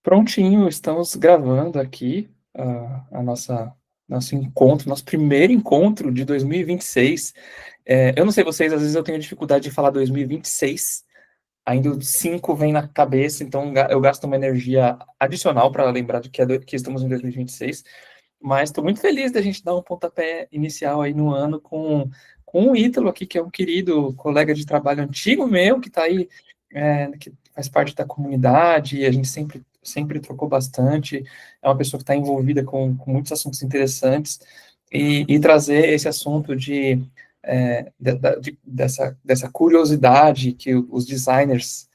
Prontinho, estamos gravando aqui nosso encontro, nosso primeiro encontro de 2026. Eu não sei vocês, às vezes eu tenho dificuldade de falar 2026, ainda o 5 vem na cabeça, então eu gasto uma energia adicional para lembrar de que estamos em 2026, mas estou muito feliz da gente dar um pontapé inicial aí no ano com o Ítalo aqui, que é um querido colega de trabalho antigo meu, que está aí, que faz parte da comunidade, e a gente sempre trocou bastante, é uma pessoa que está envolvida com muitos assuntos interessantes, e trazer esse assunto dessa curiosidade que os designers,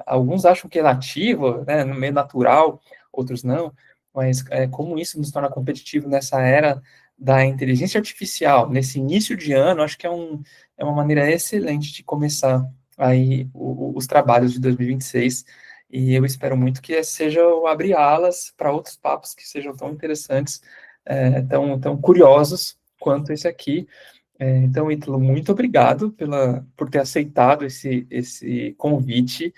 alguns acham que é nativo, né, no meio natural, outros não, mas como isso nos torna competitivo nessa era da inteligência artificial, nesse início de ano, acho que é uma maneira excelente de começar aí os trabalhos de 2026, e eu espero muito que seja o abrir alas para outros papos que sejam tão interessantes, tão curiosos quanto esse aqui. Então, Ítalo, muito obrigado por ter aceitado esse convite.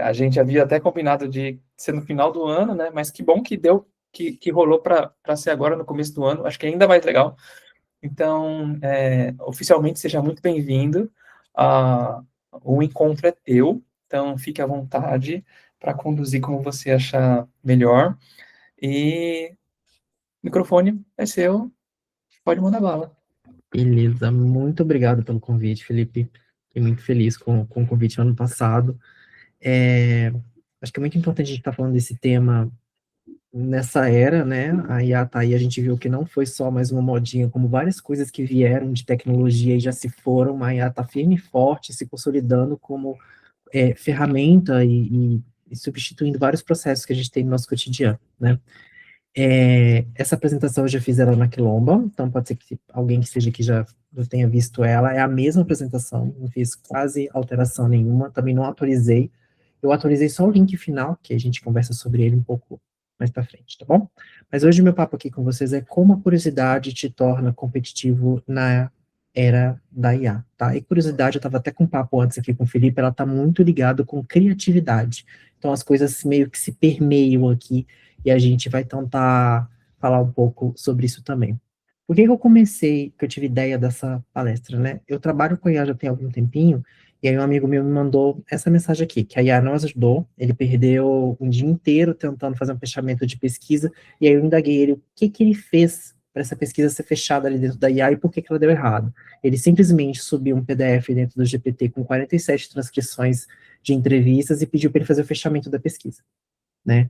A gente havia até combinado de ser no final do ano, né? Mas que bom que deu, que rolou para ser agora no começo do ano. Acho que é ainda mais legal. Então, oficialmente, seja muito bem-vindo. Ah, o encontro é teu, então fique à vontade para conduzir como você achar melhor. E o microfone é seu, pode mandar bala. Beleza, muito obrigado pelo convite, Felipe. Fiquei muito feliz com o convite no ano passado. É, Acho que é muito importante a gente estar falando desse tema nessa era, né? A IA tá aí, a gente viu que não foi só mais uma modinha, como várias coisas que vieram de tecnologia e já se foram, a IA está firme e forte, se consolidando como ferramenta e substituindo vários processos que a gente tem no nosso cotidiano, né? Essa apresentação eu já fiz ela na Quilomba, então pode ser que alguém que esteja aqui já tenha visto ela. É a mesma apresentação, não fiz quase alteração nenhuma, também não atualizei. Eu atualizei só o link final, que a gente conversa sobre ele um pouco mais para frente, tá bom? Mas hoje o meu papo aqui com vocês é como a curiosidade te torna competitivo na era da IA, tá? E curiosidade, eu estava até com um papo antes aqui com o Felipe, ela está muito ligada com criatividade. Então as coisas meio que se permeiam aqui e a gente vai tentar falar um pouco sobre isso também. Por que que eu comecei, que eu tive ideia dessa palestra, né? Eu trabalho com a IA já tem algum tempinho, e aí um amigo meu me mandou essa mensagem aqui, que a IA não ajudou, ele perdeu um dia inteiro tentando fazer um fechamento de pesquisa, e aí eu indaguei ele o que que ele fez para essa pesquisa ser fechada ali dentro da IA e por que que ela deu errado. Ele simplesmente subiu um PDF dentro do GPT com 47 transcrições de entrevistas e pediu para ele fazer o fechamento da pesquisa, né?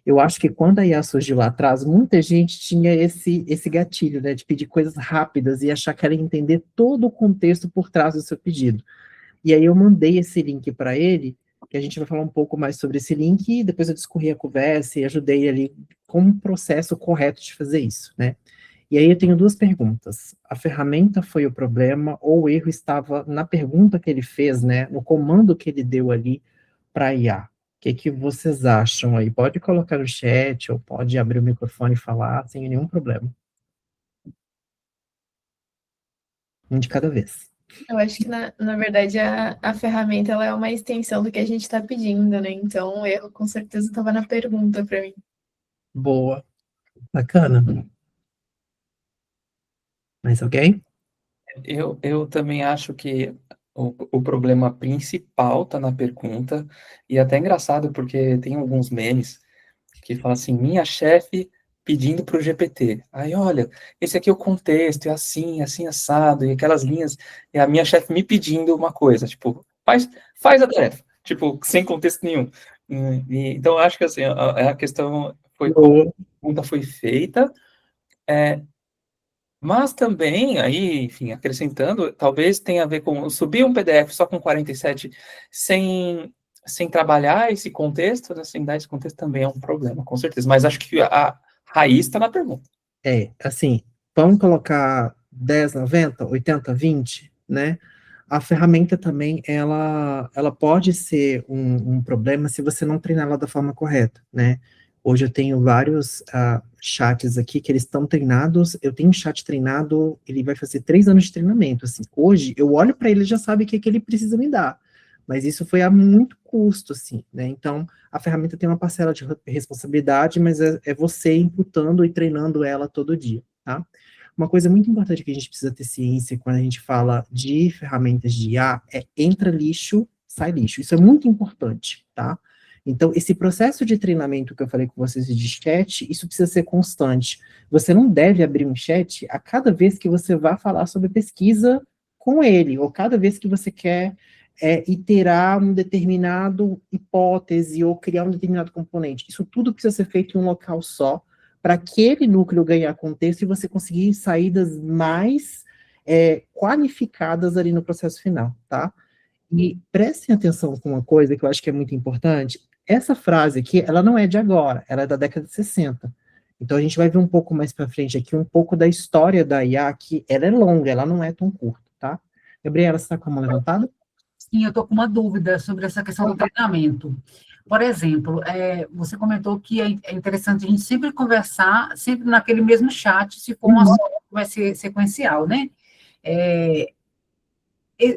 Eu acho que quando a IA surgiu lá atrás, muita gente tinha esse gatilho, né, de pedir coisas rápidas e achar que era entender todo o contexto por trás do seu pedido. E aí eu mandei esse link para ele, que a gente vai falar um pouco mais sobre esse link, e depois eu discorri a conversa e ajudei ali com um processo correto de fazer isso, né? E aí eu tenho duas perguntas. A ferramenta foi o problema ou o erro estava na pergunta que ele fez, né, no comando que ele deu ali para a IA? O que que vocês acham aí? Pode colocar no chat ou pode abrir o microfone e falar sem nenhum problema. Um de cada vez. Eu acho que, na verdade, a ferramenta ela é uma extensão do que a gente está pedindo, né? Então, o erro com certeza estava na pergunta para mim. Boa. Bacana. Mais alguém? Eu também acho que o problema principal está na pergunta, e é até engraçado porque tem alguns memes que falam assim, minha chefe pedindo para o GPT. Aí, olha, esse aqui é o contexto, é assim, assim, assado, e aquelas linhas, e a minha chefe me pedindo uma coisa, tipo, faz a tarefa, tipo, sem contexto nenhum. Então, eu acho que assim, a questão foi como Boa. a pergunta foi feita, mas também, aí, enfim, acrescentando, talvez tenha a ver com subir um PDF só com 47 sem trabalhar esse contexto, né, sem dar esse contexto também é um problema, com certeza. Mas acho que a raiz está na pergunta. Assim, vamos colocar 10, 90, 80, 20, né? A ferramenta também, ela pode ser um problema se você não treinar ela da forma correta, né? Hoje eu tenho vários chats aqui que eles estão treinados, eu tenho um chat treinado, ele vai fazer 3 anos de treinamento, assim. Hoje, eu olho para ele e já sabe o que, que ele precisa me dar. mas isso foi a muito custo, assim, né? Então, a ferramenta tem uma parcela de responsabilidade, mas é você imputando e treinando ela todo dia, tá? Uma coisa muito importante que a gente precisa ter ciência quando a gente fala de ferramentas de IA é entra lixo, sai lixo. Isso é muito importante, tá? Então, esse processo de treinamento que eu falei com vocês de chat, isso precisa ser constante. Você não deve abrir um chat a cada vez que você vai falar sobre pesquisa com ele, ou cada vez que você quer iterar um determinado hipótese ou criar um determinado componente. Isso tudo precisa ser feito em um local só, para aquele núcleo ganhar contexto e você conseguir saídas mais qualificadas ali no processo final, tá? E prestem atenção com uma coisa que eu acho que é muito importante. Essa frase aqui, ela não é de agora, ela é da década de 60. Então a gente vai ver um pouco mais para frente aqui, um pouco da história da IA, que ela é longa, ela não é tão curta, tá? Gabriela, você está com a mão levantada? Sim, eu estou com uma dúvida sobre essa questão do treinamento. Por exemplo, você comentou que é interessante a gente sempre conversar, sempre naquele mesmo chat, se for um assunto que vai ser sequencial, né?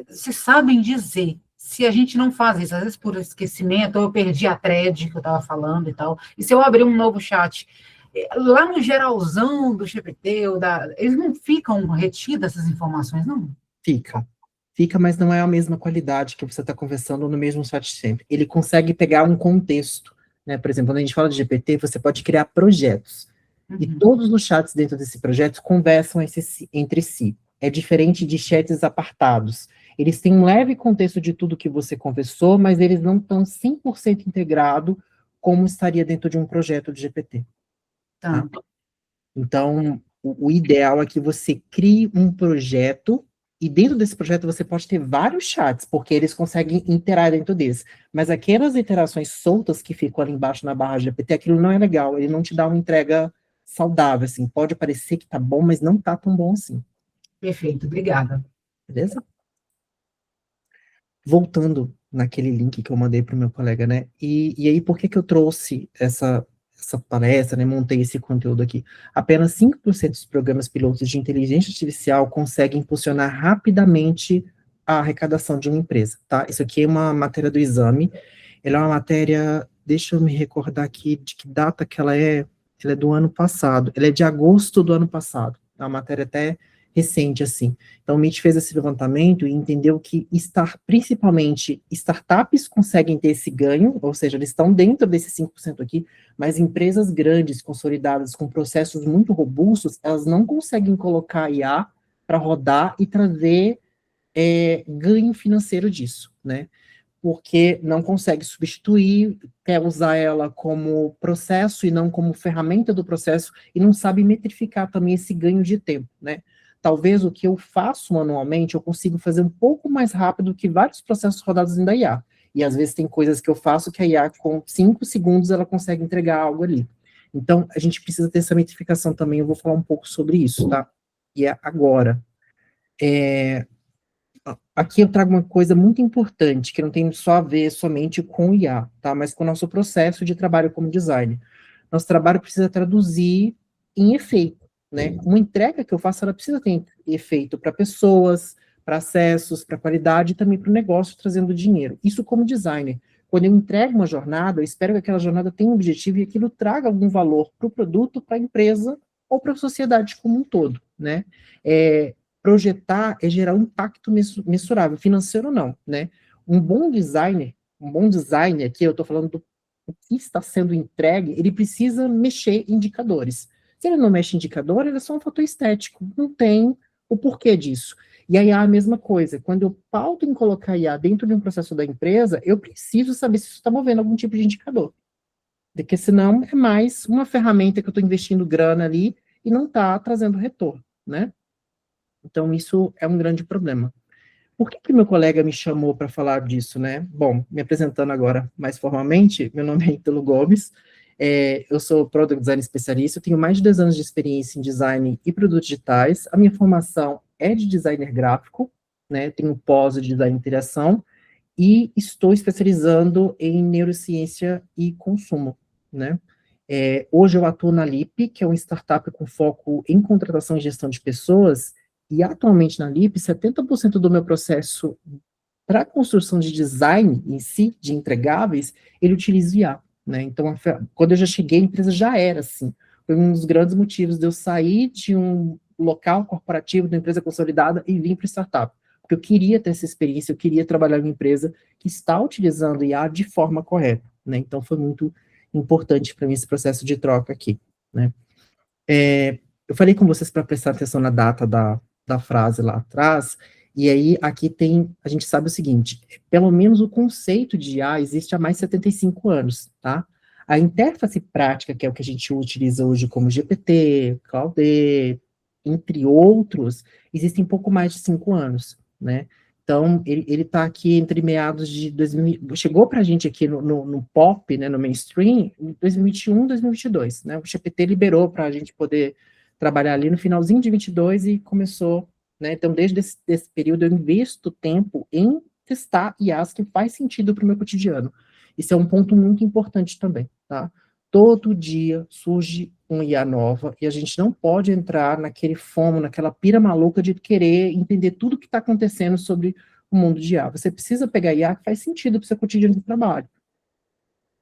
Vocês sabem dizer, se a gente não faz isso, às vezes por esquecimento, ou eu perdi a thread que eu estava falando e tal, e se eu abrir um novo chat, lá no geralzão do GPT, eles não ficam retidas essas informações, não? Fica, mas não é a mesma qualidade que você está conversando no mesmo chat sempre. Ele consegue pegar um contexto, né? Por exemplo, quando a gente fala de GPT, você pode criar projetos. E todos os chats dentro desse projeto conversam entre si. É diferente de chats apartados. Eles têm um leve contexto de tudo que você conversou, mas eles não estão 100% integrados como estaria dentro de um projeto de GPT. Tá? Então, o ideal é que você crie um projeto e dentro desse projeto você pode ter vários chats, porque eles conseguem interagir dentro deles. Mas aquelas interações soltas que ficam ali embaixo na barra de GPT, aquilo não é legal, ele não te dá uma entrega saudável, assim. Pode parecer que tá bom, mas não tá tão bom assim. Perfeito, obrigada. Beleza? Voltando naquele link que eu mandei para o meu colega, né? E aí, por que eu trouxe essa palestra, né? Montei esse conteúdo aqui? Apenas 5% dos programas pilotos de inteligência artificial conseguem impulsionar rapidamente a arrecadação de uma empresa, tá? Isso aqui é uma matéria do exame. Ela é uma matéria, deixa eu me recordar aqui de que data que ela é do ano passado. Ela é de agosto do ano passado. É uma matéria até recente, assim. Então, o MIT fez esse levantamento e entendeu que principalmente startups conseguem ter esse ganho, ou seja, eles estão dentro desses 5% aqui, mas empresas grandes, consolidadas, com processos muito robustos, elas não conseguem colocar IA para rodar e trazer ganho financeiro disso, né? Porque não consegue substituir, quer usar ela como processo e não como ferramenta do processo, e não sabe metrificar também esse ganho de tempo, né? Talvez o que eu faço manualmente, eu consigo fazer um pouco mais rápido que vários processos rodados em IA. E às vezes tem coisas que eu faço que a IA, com 5 segundos, ela consegue entregar algo ali. Então, a gente precisa ter essa metrificação também, eu vou falar um pouco sobre isso, tá? E é agora. Aqui eu trago uma coisa muito importante, que não tem só a ver somente com IA, tá? Mas com o nosso processo de trabalho como designer. Nosso trabalho precisa traduzir em efeito, né? Uma entrega que eu faço, ela precisa ter efeito para pessoas, para acessos, para qualidade e também para o negócio, trazendo dinheiro. Isso como designer. Quando eu entrego uma jornada, eu espero que aquela jornada tenha um objetivo e aquilo traga algum valor para o produto, para a empresa ou para a sociedade como um todo, né? Projetar é gerar um impacto mensurável, financeiro não, né? Um bom designer aqui, eu estou falando do que está sendo entregue, ele precisa mexer em indicadores. Se ele não mexe em indicador, ele é só um fator estético, não tem o porquê disso. E a IA é a mesma coisa, quando eu pauto em colocar IA dentro de um processo da empresa, eu preciso saber se isso está movendo algum tipo de indicador. Porque senão é mais uma ferramenta que eu estou investindo grana ali e não está trazendo retorno, né? Então, isso é um grande problema. Por que meu colega me chamou para falar disso, né? Bom, me apresentando agora mais formalmente, meu nome é Ítalo Gomes, eu sou Product Design especialista, eu tenho mais de 10 anos de experiência em design e produtos digitais, a minha formação é de designer gráfico, né? Tenho pós de design de interação, e estou especializando em neurociência e consumo, né? Hoje eu atuo na Lip, que é uma startup com foco em contratação e gestão de pessoas, e atualmente na Lip, 70% do meu processo para a construção de design em si, de entregáveis, ele utiliza IA, né? Então, quando eu já cheguei, a empresa já era assim. Foi um dos grandes motivos de eu sair de um local corporativo, de uma empresa consolidada, e vir para startup. Porque eu queria ter essa experiência, eu queria trabalhar em uma empresa que está utilizando IA de forma correta, né? Então, foi muito importante para mim esse processo de troca aqui, né? Eu falei com vocês para prestar atenção na data da frase lá atrás, e aí aqui a gente sabe o seguinte, pelo menos o conceito de IA existe há mais de 75 anos, tá? A interface prática, que é o que a gente utiliza hoje como GPT, Claude, entre outros, existem pouco mais de 5 anos, né? Então, ele está aqui entre meados de 2000, chegou para a gente aqui no pop, né, no mainstream, em 2021, 2022, né? O GPT liberou para a gente poder trabalhar ali no finalzinho de 22 e começou, né? Então, desde esse período, eu investo tempo em testar IAs que faz sentido para o meu cotidiano. Isso é um ponto muito importante também, tá? Todo dia surge uma IA nova e a gente não pode entrar naquele FOMO, naquela pira maluca de querer entender tudo que está acontecendo sobre o mundo de IA. Você precisa pegar IA que faz sentido para o seu cotidiano de trabalho.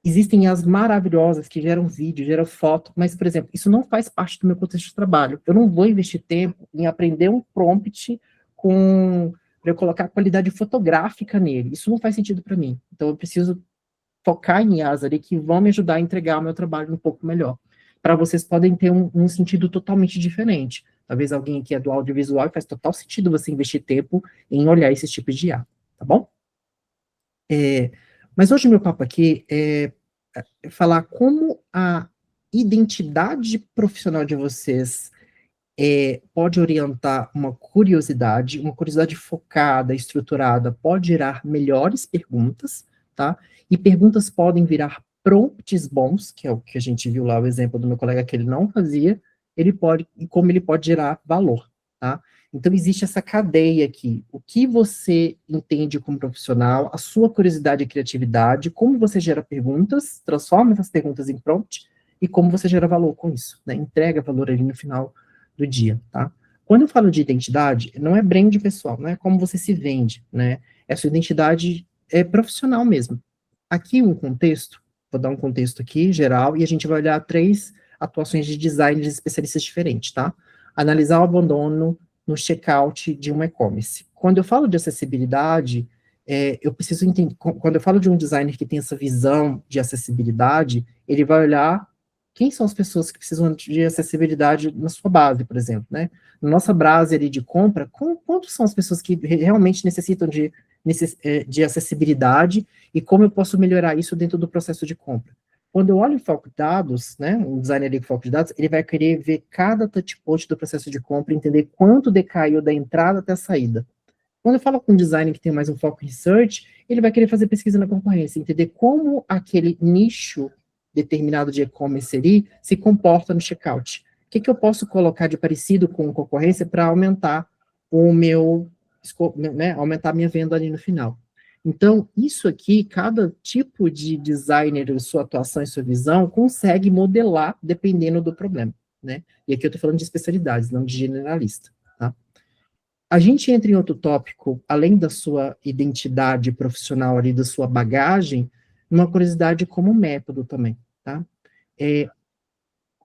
Existem IAs maravilhosas que geram vídeo, geram foto, mas, por exemplo, isso não faz parte do meu contexto de trabalho. Eu não vou investir tempo em aprender um prompt para eu colocar qualidade fotográfica nele. Isso não faz sentido para mim. Então, eu preciso focar em IAs ali que vão me ajudar a entregar o meu trabalho um pouco melhor. Para vocês podem ter um sentido totalmente diferente. Talvez alguém que é do audiovisual faz total sentido você investir tempo em olhar esses tipos de IA, tá bom? Mas hoje o meu papo aqui é falar como a identidade profissional de vocês pode orientar uma curiosidade focada, estruturada, pode gerar melhores perguntas, tá? E perguntas podem virar prompts bons, que é o que a gente viu lá, o exemplo do meu colega que ele não fazia, como ele pode gerar valor, tá? Então, existe essa cadeia aqui. O que você entende como profissional, a sua curiosidade e criatividade, como você gera perguntas, transforma essas perguntas em prompt, e como você gera valor com isso, né? Entrega valor ali no final do dia, tá? Quando eu falo de identidade, não é brand pessoal, não é como você se vende, né? É sua identidade profissional mesmo. Aqui um contexto, vou dar um contexto aqui, geral, e a gente vai olhar 3 atuações de design de especialistas diferentes, tá? Analisar o abandono no checkout de um e-commerce. Quando eu falo de acessibilidade, eu preciso entender, quando eu falo de um designer que tem essa visão de acessibilidade, ele vai olhar quem são as pessoas que precisam de acessibilidade na sua base, por exemplo, né? Na nossa base ali de compra, quantas são as pessoas que realmente necessitam de acessibilidade e como eu posso melhorar isso dentro do processo de compra? Quando eu olho em foco de dados, né, um designer ali com foco de dados, ele vai querer ver cada touch point do processo de compra, entender quanto decaiu da entrada até a saída. Quando eu falo com um designer que tem mais um foco em research, ele vai querer fazer pesquisa na concorrência, entender como aquele nicho determinado de e-commerce ali se comporta no checkout. O que eu posso colocar de parecido com concorrência para aumentar o meu, né, aumentar a minha venda ali no final. Então, isso aqui, cada tipo de designer, sua atuação e sua visão, consegue modelar dependendo do problema, né? E aqui eu estou falando de especialidades, não de generalista, tá? A gente entra em outro tópico, além da sua identidade profissional ali, da sua bagagem, uma curiosidade como método também, tá?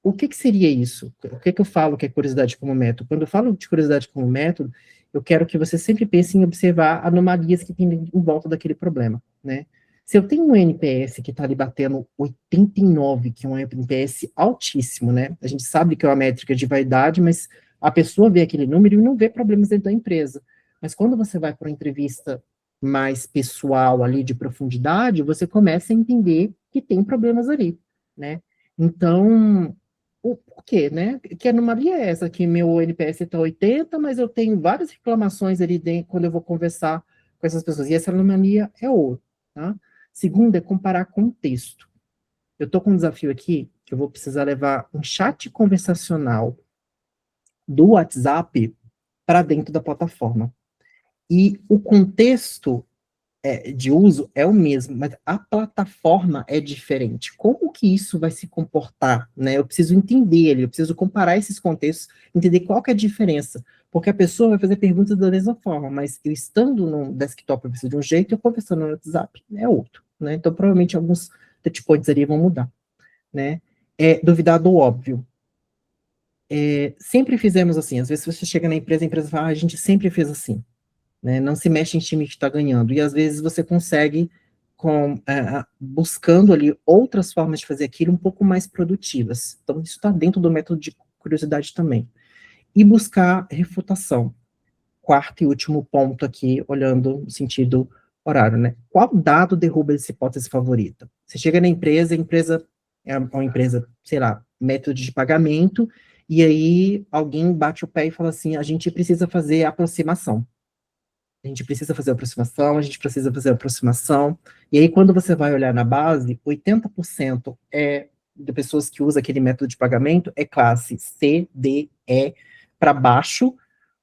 O que seria isso? O que eu falo que é curiosidade como método? Quando eu falo de curiosidade como método, eu quero que você sempre pense em observar anomalias que tem em volta daquele problema, né? Se eu tenho um NPS que está ali batendo 89, que é um NPS altíssimo, né? A gente sabe que é uma métrica de vaidade, mas a pessoa vê aquele número e não vê problemas dentro da empresa. Mas quando você vai para uma entrevista mais pessoal ali, de profundidade, você começa a entender que tem problemas ali, né? Então, por quê, né? Que anomalia é essa? Que meu NPS está 80, mas eu tenho várias reclamações ali dentro quando eu vou conversar com essas pessoas. E essa anomalia é outra, tá? Segundo é comparar contexto. Eu estou com um desafio aqui, que eu vou precisar levar um chat conversacional do WhatsApp para dentro da plataforma. E o contexto de uso é o mesmo, mas a plataforma é diferente. Como que isso vai se comportar, né? Eu preciso entender ele, eu preciso comparar esses contextos, entender qual que é a diferença. Porque a pessoa vai fazer perguntas da mesma forma, mas eu estando no desktop eu preciso de um jeito, eu conversando no WhatsApp é outro, né? Então, provavelmente, alguns touch points ali vão mudar, né? Duvidar do óbvio. Sempre fizemos assim, às vezes você chega na empresa, a empresa fala, a gente sempre fez assim, né? Não se mexe em time que está ganhando, e às vezes você consegue, buscando ali outras formas de fazer aquilo um pouco mais produtivas. Então, isso está dentro do método de curiosidade também. E buscar refutação. Quarto e último ponto aqui, olhando no sentido horário, né? Qual dado derruba essa hipótese favorita? Você chega na empresa, a empresa é uma empresa, sei lá, método de pagamento, e aí alguém bate o pé e fala assim, a gente precisa fazer aproximação. A gente precisa fazer aproximação, a gente precisa fazer aproximação. E aí, quando você vai olhar na base, 80% de pessoas que usam aquele método de pagamento é classe C, D, E para baixo,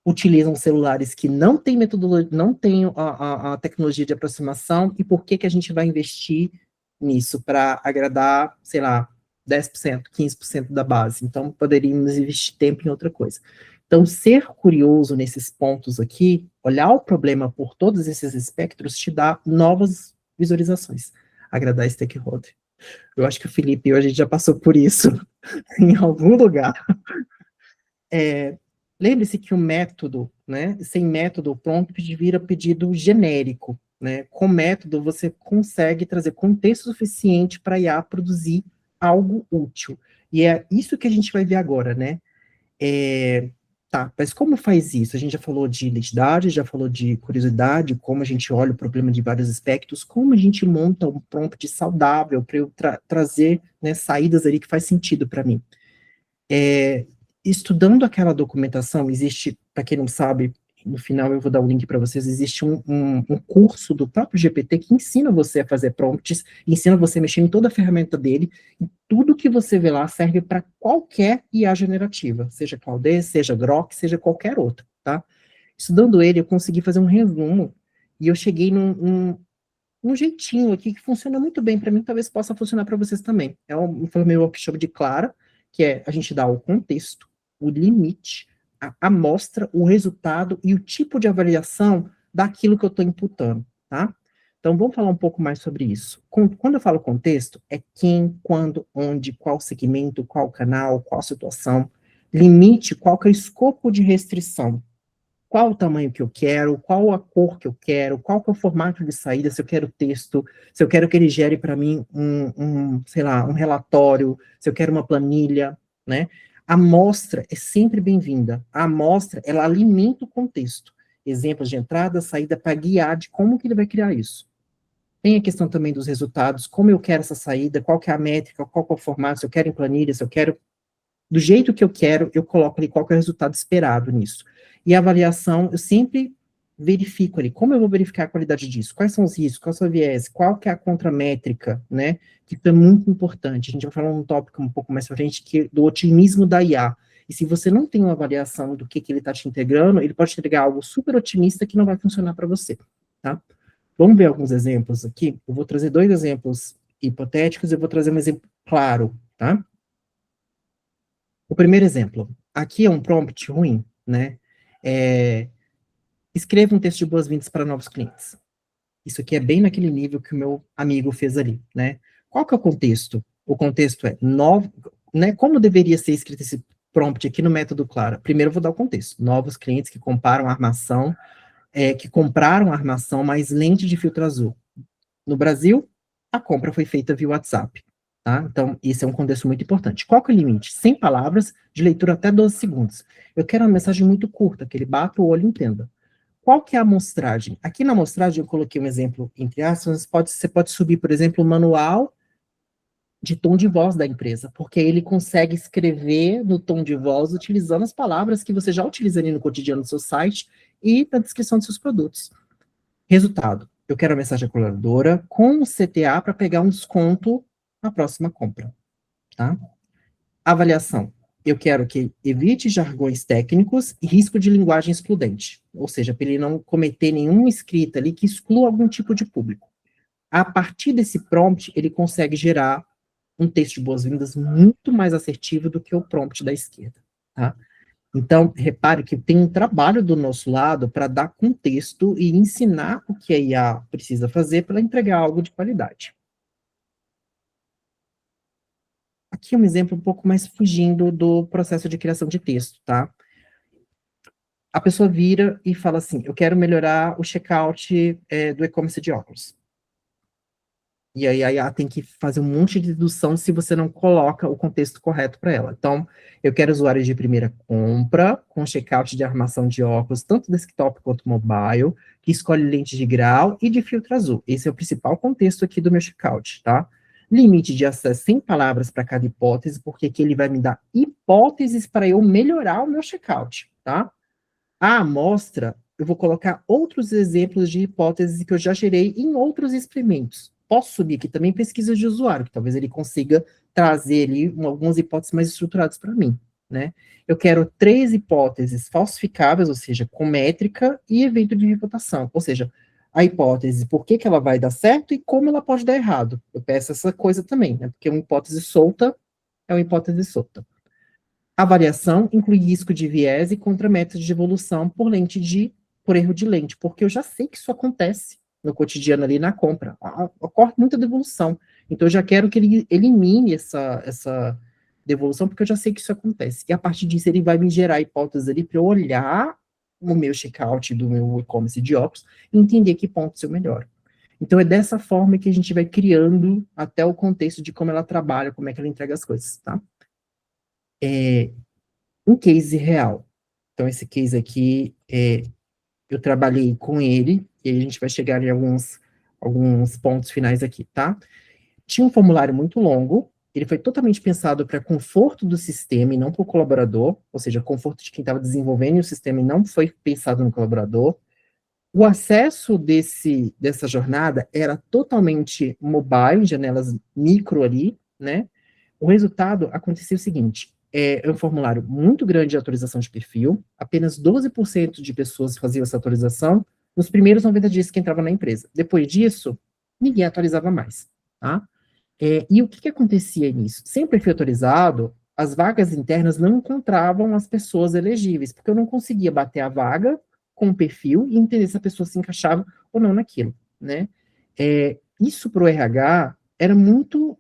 utilizam celulares que não têm metodologia, não têm a tecnologia de aproximação, e por que que a gente vai investir nisso? Para agradar, sei lá, 10%, 15% da base. Então, poderíamos investir tempo em outra coisa. Então, ser curioso nesses pontos aqui, olhar o problema por todos esses espectros, te dá novas visualizações. Agradar stakeholder. Eu acho que o Felipe hoje já passou por isso em algum lugar. Lembre-se que o método, né, sem método, o prompt vira pedido genérico, né? Com método, você consegue trazer contexto suficiente para a IA produzir algo útil. E é isso que a gente vai ver agora, né? Tá, mas como faz isso? A gente já falou de identidade, já falou de curiosidade, como a gente olha o problema de vários aspectos, como a gente monta um prompt saudável para eu trazer, né, saídas ali que faz sentido para mim. Estudando aquela documentação, existe, para quem não sabe, no final eu vou dar o link para vocês, existe um curso do próprio GPT que ensina você a fazer prompts, ensina você a mexer em toda a ferramenta dele, e tudo que você vê lá serve para qualquer IA generativa, seja Claude, seja Grok, seja qualquer outro, tá? Estudando ele, eu consegui fazer um resumo, e eu cheguei num jeitinho aqui que funciona muito bem para mim, talvez possa funcionar para vocês também. Foi o meu workshop de Clara, que é a gente dá o contexto, o limite, a amostra, o resultado e o tipo de avaliação daquilo que eu estou imputando, tá? Então, vamos falar um pouco mais sobre isso. Quando eu falo contexto, é quem, quando, onde, qual segmento, qual canal, qual situação. Limite, qual que é o escopo de restrição. Qual o tamanho que eu quero, qual a cor que eu quero, qual que é o formato de saída, se eu quero texto, se eu quero que ele gere para mim sei lá, um relatório, se eu quero uma planilha, né? A amostra é sempre bem-vinda. A amostra, ela alimenta o contexto. Exemplos de entrada, saída, para guiar de como que ele vai criar isso. Tem a questão também dos resultados, como eu quero essa saída, qual que é a métrica, qual que é o formato, se eu quero em planilha, se eu quero do jeito que eu quero, eu coloco ali qual que é o resultado esperado nisso. E a avaliação, eu sempre verifico ali, como eu vou verificar a qualidade disso? Quais são os riscos? Qual é o viés? Qual que é a contramétrica, né? Que isso é muito importante. A gente vai falar um tópico um pouco mais pra frente, que do otimismo da IA. E se você não tem uma avaliação do que ele está te integrando, ele pode te entregar algo super otimista que não vai funcionar para você, tá? Vamos ver alguns exemplos aqui? Eu vou trazer 2 exemplos hipotéticos, eu vou trazer um exemplo claro, tá? O primeiro exemplo, aqui é um prompt ruim, né? Escreva um texto de boas-vindas para novos clientes. Isso aqui é bem naquele nível que o meu amigo fez ali, né? Qual que é o contexto? O contexto é né? Como deveria ser escrito esse prompt aqui no método Clara? Primeiro eu vou dar o contexto. Novos clientes que compraram a armação, que compraram a armação mais lente de filtro azul. No Brasil, a compra foi feita via WhatsApp. Tá? Então, esse é um contexto muito importante. Qual que é o limite? 100 palavras, de leitura até 12 segundos. Eu quero uma mensagem muito curta, que ele bata o olho e entenda. Qual que é a amostragem? Aqui na amostragem eu coloquei um exemplo, entre aspas, você pode subir, por exemplo, o manual de tom de voz da empresa, porque ele consegue escrever no tom de voz utilizando as palavras que você já utilizaria no cotidiano do seu site e na descrição dos seus produtos. Resultado, eu quero a mensagem colaboradora com o CTA para pegar um desconto na próxima compra, tá? Avaliação. Eu quero que evite jargões técnicos e risco de linguagem excludente, ou seja, para ele não cometer nenhuma escrita ali que exclua algum tipo de público. A partir desse prompt, ele consegue gerar um texto de boas-vindas muito mais assertivo do que o prompt da esquerda, tá? Então, repare que tem um trabalho do nosso lado para dar contexto e ensinar o que a IA precisa fazer para entregar algo de qualidade. Aqui é um exemplo um pouco mais fugindo do processo de criação de texto, tá? A pessoa vira e fala assim, eu quero melhorar o checkout do e-commerce de óculos. E aí a IA tem que fazer um monte de dedução se você não coloca o contexto correto para ela. Então, eu quero usuários de primeira compra, com checkout de armação de óculos, tanto desktop quanto mobile, que escolhe lente de grau e de filtro azul. Esse é o principal contexto aqui do meu checkout, tá? Limite de acesso 100 palavras para cada hipótese, porque aqui ele vai me dar hipóteses para eu melhorar o meu checkout, tá? A amostra, eu vou colocar outros exemplos de hipóteses que eu já gerei em outros experimentos. Posso subir aqui também pesquisas de usuário, que talvez ele consiga trazer ali algumas hipóteses mais estruturadas para mim, né? Eu quero 3 hipóteses falsificáveis, ou seja, com métrica e evento de refutação, ou seja, a hipótese, por que ela vai dar certo e como ela pode dar errado. Eu peço essa coisa também, né? Porque uma hipótese solta é uma hipótese solta. A variação inclui risco de viés e contramétodos de evolução por erro de lente, porque eu já sei que isso acontece no cotidiano ali na compra. Ocorre muita devolução. Então, eu já quero que ele elimine essa devolução, porque eu já sei que isso acontece. E a partir disso, ele vai me gerar hipóteses ali para eu olhar o meu checkout do meu e-commerce de óculos e entender que pontos eu melhoro. Então, é dessa forma que a gente vai criando até o contexto de como ela trabalha, como é que ela entrega as coisas, tá? Um case real. Então, esse case aqui, eu trabalhei com ele, e aí a gente vai chegar em alguns pontos finais aqui, tá? Tinha um formulário muito longo, ele foi totalmente pensado para conforto do sistema e não para o colaborador, ou seja, conforto de quem estava desenvolvendo o sistema e não foi pensado no colaborador. O acesso dessa jornada era totalmente mobile, janelas micro ali, né? O resultado acontecia o seguinte, é um formulário muito grande de atualização de perfil, apenas 12% de pessoas faziam essa atualização nos primeiros 90 dias que entrava na empresa. Depois disso, ninguém atualizava mais, tá? E o que acontecia nisso? Sem perfil atualizado, as vagas internas não encontravam as pessoas elegíveis, porque eu não conseguia bater a vaga com o perfil e entender se a pessoa se encaixava ou não naquilo, né? Isso para o RH era muito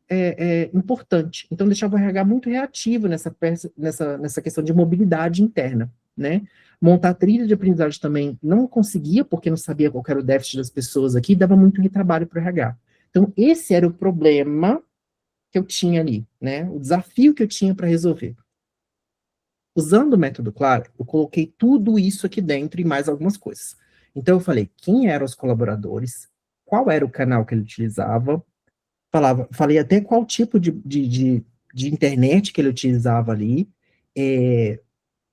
importante. Então, deixava o RH muito reativo nessa questão de mobilidade interna, né? Montar trilha de aprendizagem também não conseguia, porque não sabia qual era o déficit das pessoas aqui, dava muito retrabalho para o RH. Então, esse era o problema que eu tinha ali, né? O desafio que eu tinha para resolver. Usando o método Claro, eu coloquei tudo isso aqui dentro e mais algumas coisas. Então, eu falei quem eram os colaboradores, qual era o canal que ele utilizava, falei até qual tipo de internet que ele utilizava ali,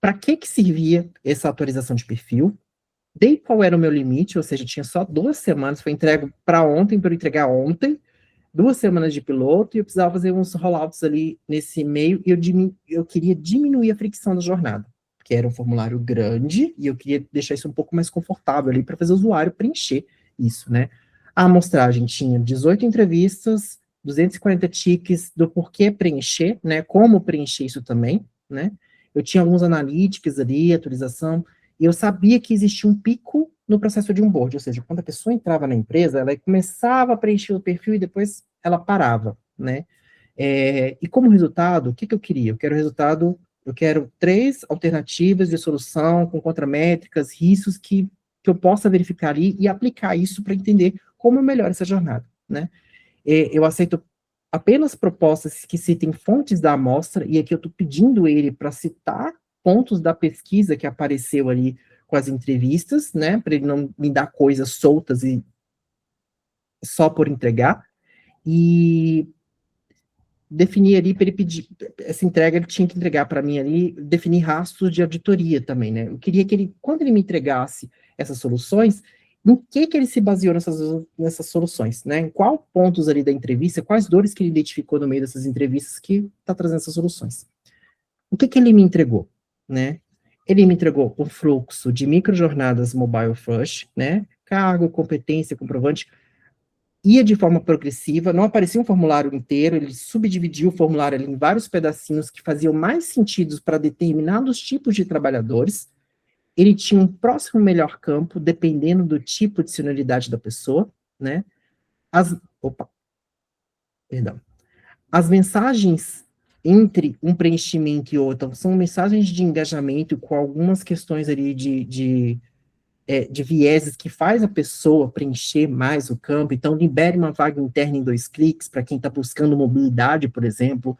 para que servia essa atualização de perfil, dei qual era o meu limite, ou seja, tinha só 2 semanas, foi entregue para ontem, para eu entregar ontem, 2 semanas de piloto, e eu precisava fazer uns rollouts ali nesse meio, e eu queria diminuir a fricção da jornada, porque era um formulário grande, e eu queria deixar isso um pouco mais confortável ali, para fazer o usuário preencher isso, né? A amostragem tinha 18 entrevistas, 240 tickets do porquê preencher, né? Como preencher isso também, né? Eu tinha alguns analytics ali, atualização, e eu sabia que existia um pico no processo de onboard, ou seja, quando a pessoa entrava na empresa, ela começava a preencher o perfil e depois ela parava, né? E como resultado, o que eu queria? Eu quero 3 alternativas de solução com contramétricas, riscos que eu possa verificar ali e aplicar isso para entender como eu melhoro essa jornada, né? Eu aceito apenas propostas que citem fontes da amostra, e aqui eu estou pedindo ele para citar pontos da pesquisa que apareceu ali com as entrevistas, né, para ele não me dar coisas soltas e só por entregar, e definir ali para ele pedir, essa entrega ele tinha que entregar para mim ali, definir rastros de auditoria também, né, eu queria que ele, quando ele me entregasse essas soluções, em que ele se baseou nessas soluções, né, em qual pontos ali da entrevista, quais dores que ele identificou no meio dessas entrevistas que está trazendo essas soluções. O que ele me entregou, né? Ele me entregou um fluxo de microjornadas mobile first, né? Cargo, competência, comprovante. ia de forma progressiva, não aparecia um formulário inteiro, ele subdividia o formulário ali em vários pedacinhos que faziam mais sentido para determinados tipos de trabalhadores. Ele tinha um próximo melhor campo, dependendo do tipo de senioridade da pessoa, né? Opa, perdão. As mensagens entre um preenchimento e outro são mensagens de engajamento com algumas questões ali de vieses que faz a pessoa preencher mais o campo. Então, libere uma vaga interna em 2 cliques para quem está buscando mobilidade, por exemplo.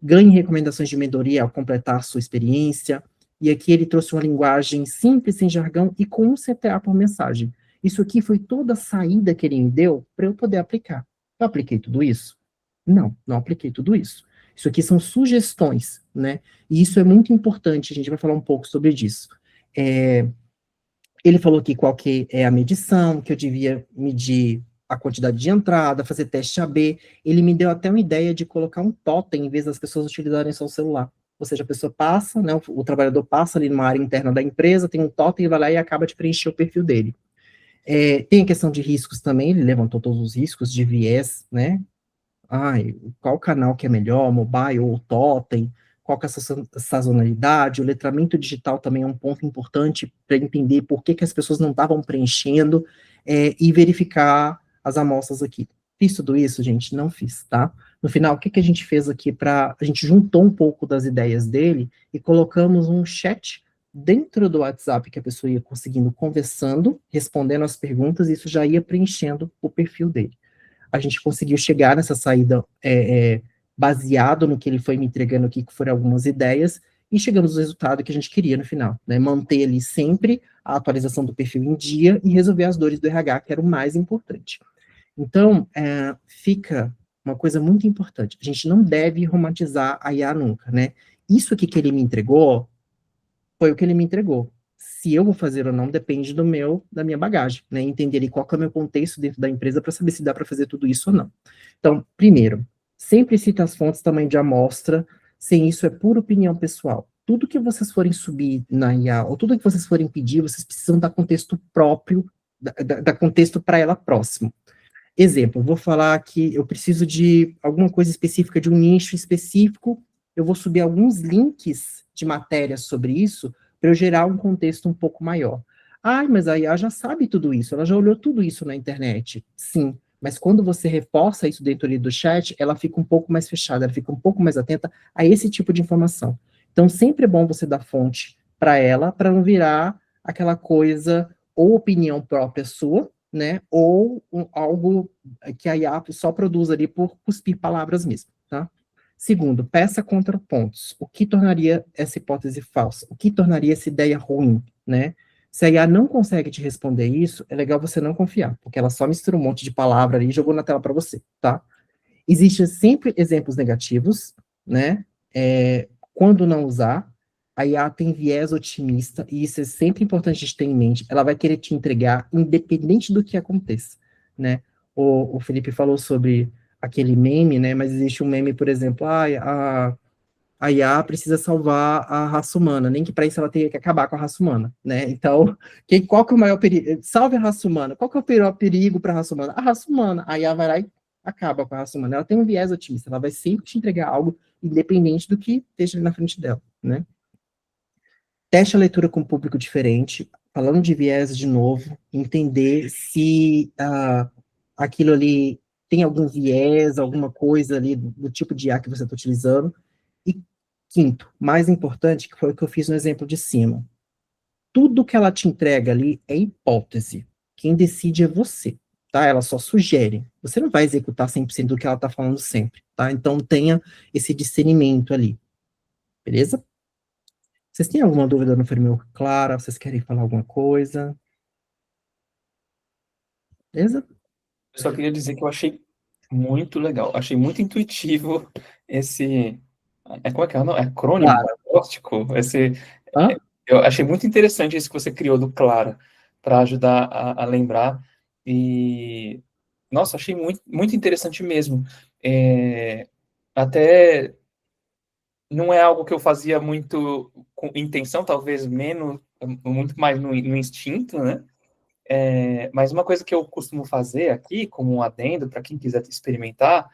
Ganhe recomendações de mentoria ao completar a sua experiência. E aqui ele trouxe uma linguagem simples, sem jargão e com um CTA por mensagem. Isso aqui foi toda a saída que ele me deu para eu poder aplicar. Eu apliquei tudo isso? Não, não apliquei tudo isso. Isso aqui são sugestões, né? E isso é muito importante, a gente vai falar um pouco sobre isso. Ele falou aqui qual que é a medição, que eu devia medir a quantidade de entrada, fazer teste AB. Ele me deu até uma ideia de colocar um totem em vez das pessoas utilizarem só o celular. Ou seja, a pessoa passa, né, o trabalhador passa ali numa área interna da empresa, tem um totem, vai lá e acaba de preencher o perfil dele. Tem a questão de riscos também, ele levantou todos os riscos de viés, né? Qual canal que é melhor, mobile ou totem, qual que é a sazonalidade, o letramento digital também é um ponto importante para entender por que as pessoas não estavam preenchendo, e verificar as amostras aqui. Fiz tudo isso, gente? Não fiz, tá? No final, o que a gente fez aqui a gente juntou um pouco das ideias dele e colocamos um chat dentro do WhatsApp que a pessoa ia conseguindo conversando, respondendo as perguntas, e isso já ia preenchendo o perfil dele. A gente conseguiu chegar nessa saída baseado no que ele foi me entregando aqui, que foram algumas ideias, e chegamos ao resultado que a gente queria no final, né? Manter ali sempre a atualização do perfil em dia e resolver as dores do RH, que era o mais importante. Então, fica uma coisa muito importante. A gente não deve romantizar a IA nunca, né? Isso aqui que ele me entregou foi o que ele me entregou. Se eu vou fazer ou não depende da minha bagagem, né? Entender ali qual que é o meu contexto dentro da empresa para saber se dá para fazer tudo isso ou não. Então, primeiro, sempre cita as fontes, tamanho de amostra. Sem isso é pura opinião pessoal. Tudo que vocês forem subir na IA, ou tudo que vocês forem pedir, vocês precisam dar contexto próprio, dar contexto para ela próximo. Exemplo, eu vou falar que eu preciso de alguma coisa específica, de um nicho específico, eu vou subir alguns links de matérias sobre isso, para eu gerar um contexto um pouco maior. Mas a IA já sabe tudo isso, ela já olhou tudo isso na internet. Sim, mas quando você reforça isso dentro ali do chat, ela fica um pouco mais fechada, ela fica um pouco mais atenta a esse tipo de informação. Então, sempre é bom você dar fonte para ela, para não virar aquela coisa ou opinião própria sua, né, ou algo que a IA só produz ali por cuspir palavras mesmo, tá? Segundo, peça contrapontos. O que tornaria essa hipótese falsa? O que tornaria essa ideia ruim, né? Se a IA não consegue te responder isso, é legal você não confiar, porque ela só mistura um monte de palavra ali e jogou na tela para você, tá? Existem sempre exemplos negativos, né? Quando não usar, a IA tem viés otimista, e isso é sempre importante a gente ter em mente. Ela vai querer te entregar, independente do que aconteça, né? O Felipe falou sobre aquele meme, né? Mas existe um meme, por exemplo, a IA precisa salvar a raça humana, nem que para isso ela tenha que acabar com a raça humana, né? Então, qual que é o maior perigo? Salve a raça humana. Qual que é o pior perigo para a raça humana? A raça humana. A IA vai lá e acaba com a raça humana. Ela tem um viés otimista, ela vai sempre te entregar algo independente do que esteja ali na frente dela, né? Teste a leitura com um público diferente, falando de viés de novo, entender se aquilo ali tem algum viés, alguma coisa ali do tipo de IA que você está utilizando. E quinto, mais importante, que foi o que eu fiz no exemplo de cima. Tudo que ela te entrega ali é hipótese. Quem decide é você, tá? Ela só sugere. Você não vai executar 100% do que ela está falando sempre, tá? Então tenha esse discernimento ali. Beleza? Vocês têm alguma dúvida no framework Clara? Vocês querem falar alguma coisa? Beleza? Eu só queria dizer que eu achei muito legal, achei muito intuitivo esse. Como é que é? Não, é acrônimo, Clara. diagnóstico. Hã? Eu achei muito interessante isso que você criou do Clara, para ajudar a lembrar. E, nossa, achei muito, muito interessante mesmo. Até não é algo que eu fazia muito com intenção, talvez menos, muito mais no instinto, né? Mas uma coisa que eu costumo fazer aqui, como um adendo, para quem quiser experimentar,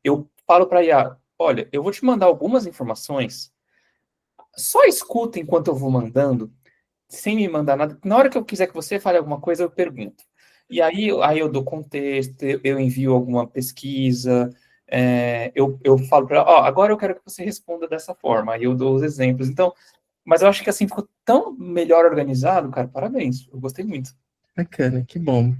eu falo para a IA, olha, eu vou te mandar algumas informações, só escuta enquanto eu vou mandando, sem me mandar nada. Na hora que eu quiser que você fale alguma coisa, eu pergunto. E aí eu dou contexto, eu envio alguma pesquisa, eu falo para ela, ó, agora eu quero que você responda dessa forma, aí eu dou os exemplos. Então, mas eu acho que assim ficou tão melhor organizado, cara, parabéns, eu gostei muito. Bacana, que bom.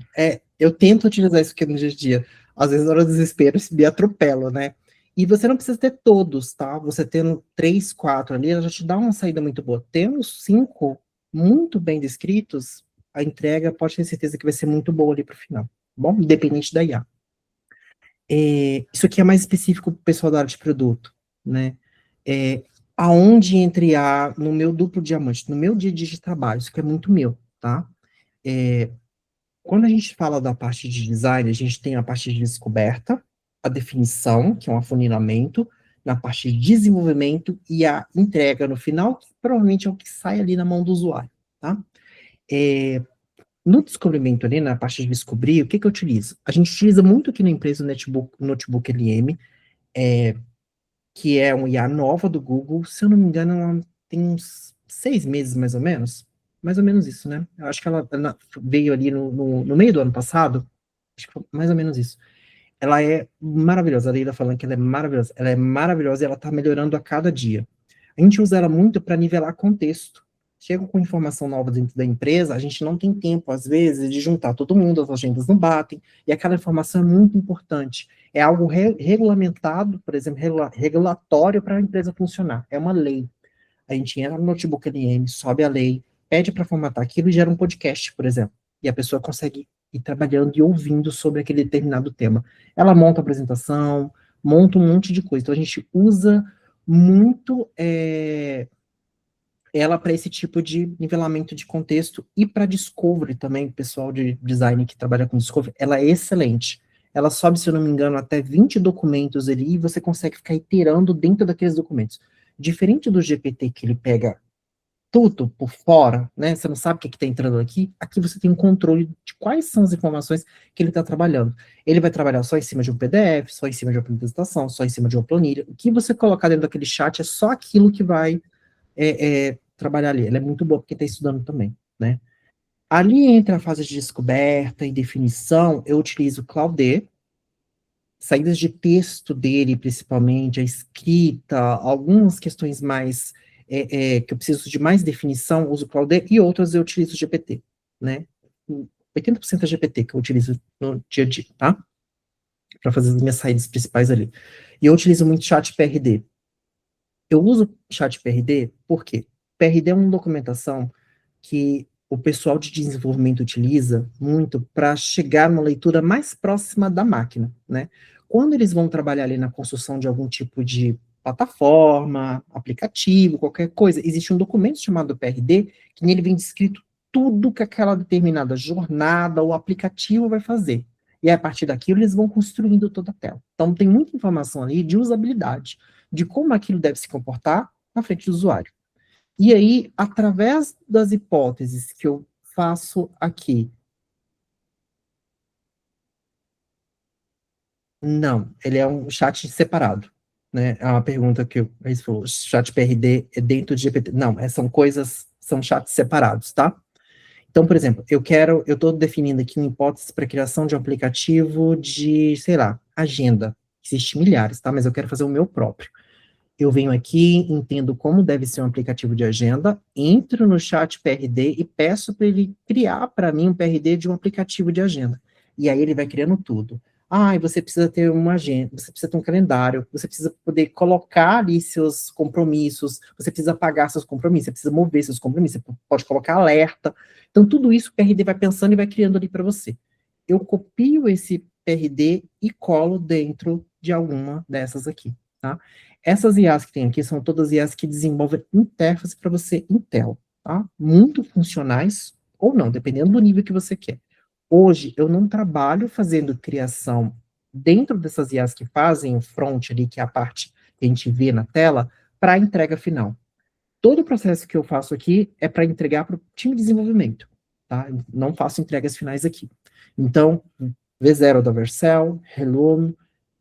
Eu tento utilizar isso aqui no dia a dia. Às vezes, na hora do desespero, me atropelo, né? E você não precisa ter todos, tá? Você tendo 3, 4 ali, ela já te dá uma saída muito boa. Tendo 5 muito bem descritos, a entrega pode ter certeza que vai ser muito boa ali pro final. Tá bom? Independente da IA. Isso aqui é mais específico para o pessoal da área de produto, né? Aonde entre IA no meu duplo diamante, no meu dia a dia de trabalho, isso aqui é muito meu, tá? Quando a gente fala da parte de design, a gente tem a parte de descoberta, a definição, que é um afunilamento, na parte de desenvolvimento e a entrega no final, que provavelmente é o que sai ali na mão do usuário, tá? No descobrimento ali, na parte de descobrir, o que eu utilizo? A gente utiliza muito aqui na empresa o Notebook LM, que é uma IA nova do Google, se eu não me engano, ela tem uns 6 meses, mais ou menos isso, né? Eu acho que ela veio ali no meio do ano passado, acho que foi mais ou menos isso. Ela é maravilhosa, a Leila falando que ela é maravilhosa e ela está melhorando a cada dia. A gente usa ela muito para nivelar contexto. Chega com informação nova dentro da empresa, a gente não tem tempo, às vezes, de juntar todo mundo, as agendas não batem, e aquela informação é muito importante. É algo regulamentado, por exemplo, regulatório para a empresa funcionar. É uma lei. A gente entra no Notebook LM, sobe a lei, pede para formatar aquilo e gera um podcast, por exemplo. E a pessoa consegue ir trabalhando e ouvindo sobre aquele determinado tema. Ela monta a apresentação, monta um monte de coisa. Então, a gente usa muito ela para esse tipo de nivelamento de contexto e para discovery também, o pessoal de design que trabalha com discovery, ela é excelente. Ela sobe, se eu não me engano, até 20 documentos ali e você consegue ficar iterando dentro daqueles documentos. Diferente do GPT, que ele pega tudo por fora, né? Você não sabe o que está entrando aqui. Aqui você tem um controle de quais são as informações que ele está trabalhando. Ele vai trabalhar só em cima de um PDF, só em cima de uma apresentação, só em cima de uma planilha. O que você colocar dentro daquele chat é só aquilo que vai trabalhar ali. Ela é muito boa porque está estudando também, né? Ali entre a fase de descoberta e definição, eu utilizo o Claude, saídas de texto dele, principalmente, a escrita, algumas questões mais que eu preciso de mais definição, uso o Claude, e outras eu utilizo o GPT, né? 80% é GPT que eu utilizo no dia a dia, tá? Para fazer as minhas saídas principais ali. E eu utilizo muito chat PRD. Eu uso chat PRD porque PRD é uma documentação que o pessoal de desenvolvimento utiliza muito para chegar numa leitura mais próxima da máquina, né? Quando eles vão trabalhar ali na construção de algum tipo de plataforma, aplicativo, qualquer coisa, existe um documento chamado PRD, que nele vem descrito tudo que aquela determinada jornada ou aplicativo vai fazer. E a partir daquilo eles vão construindo toda a tela. Então tem muita informação ali de usabilidade, de como aquilo deve se comportar na frente do usuário. E aí, através das hipóteses que eu faço aqui, não, ele é um chat separado, né? É uma pergunta que aí você falou, chat PRD é dentro de GPT. Não, são coisas, são chats separados, tá? Então, por exemplo, eu estou definindo aqui uma hipótese para criação de um aplicativo de, sei lá, agenda. Existem milhares, tá? Mas eu quero fazer o meu próprio. Eu venho aqui, entendo como deve ser um aplicativo de agenda, entro no chat PRD e peço para ele criar para mim um PRD de um aplicativo de agenda. E aí ele vai criando tudo. Ah, e você precisa ter uma agenda, você precisa ter um calendário, você precisa poder colocar ali seus compromissos, você precisa pagar seus compromissos, você precisa mover seus compromissos, você pode colocar alerta. Então, tudo isso o PRD vai pensando e vai criando ali para você. Eu copio esse PRD e colo dentro de alguma dessas aqui, tá? Essas IAs que tem aqui são todas IAs que desenvolvem interface para você Intel, tá? Muito funcionais, ou não, dependendo do nível que você quer. Hoje, eu não trabalho fazendo criação dentro dessas IAs que fazem o front ali, que é a parte que a gente vê na tela, para a entrega final. Todo o processo que eu faço aqui é para entregar para o time de desenvolvimento. tá? Não faço entregas finais aqui. Então, V0 da Vercel, Heloom,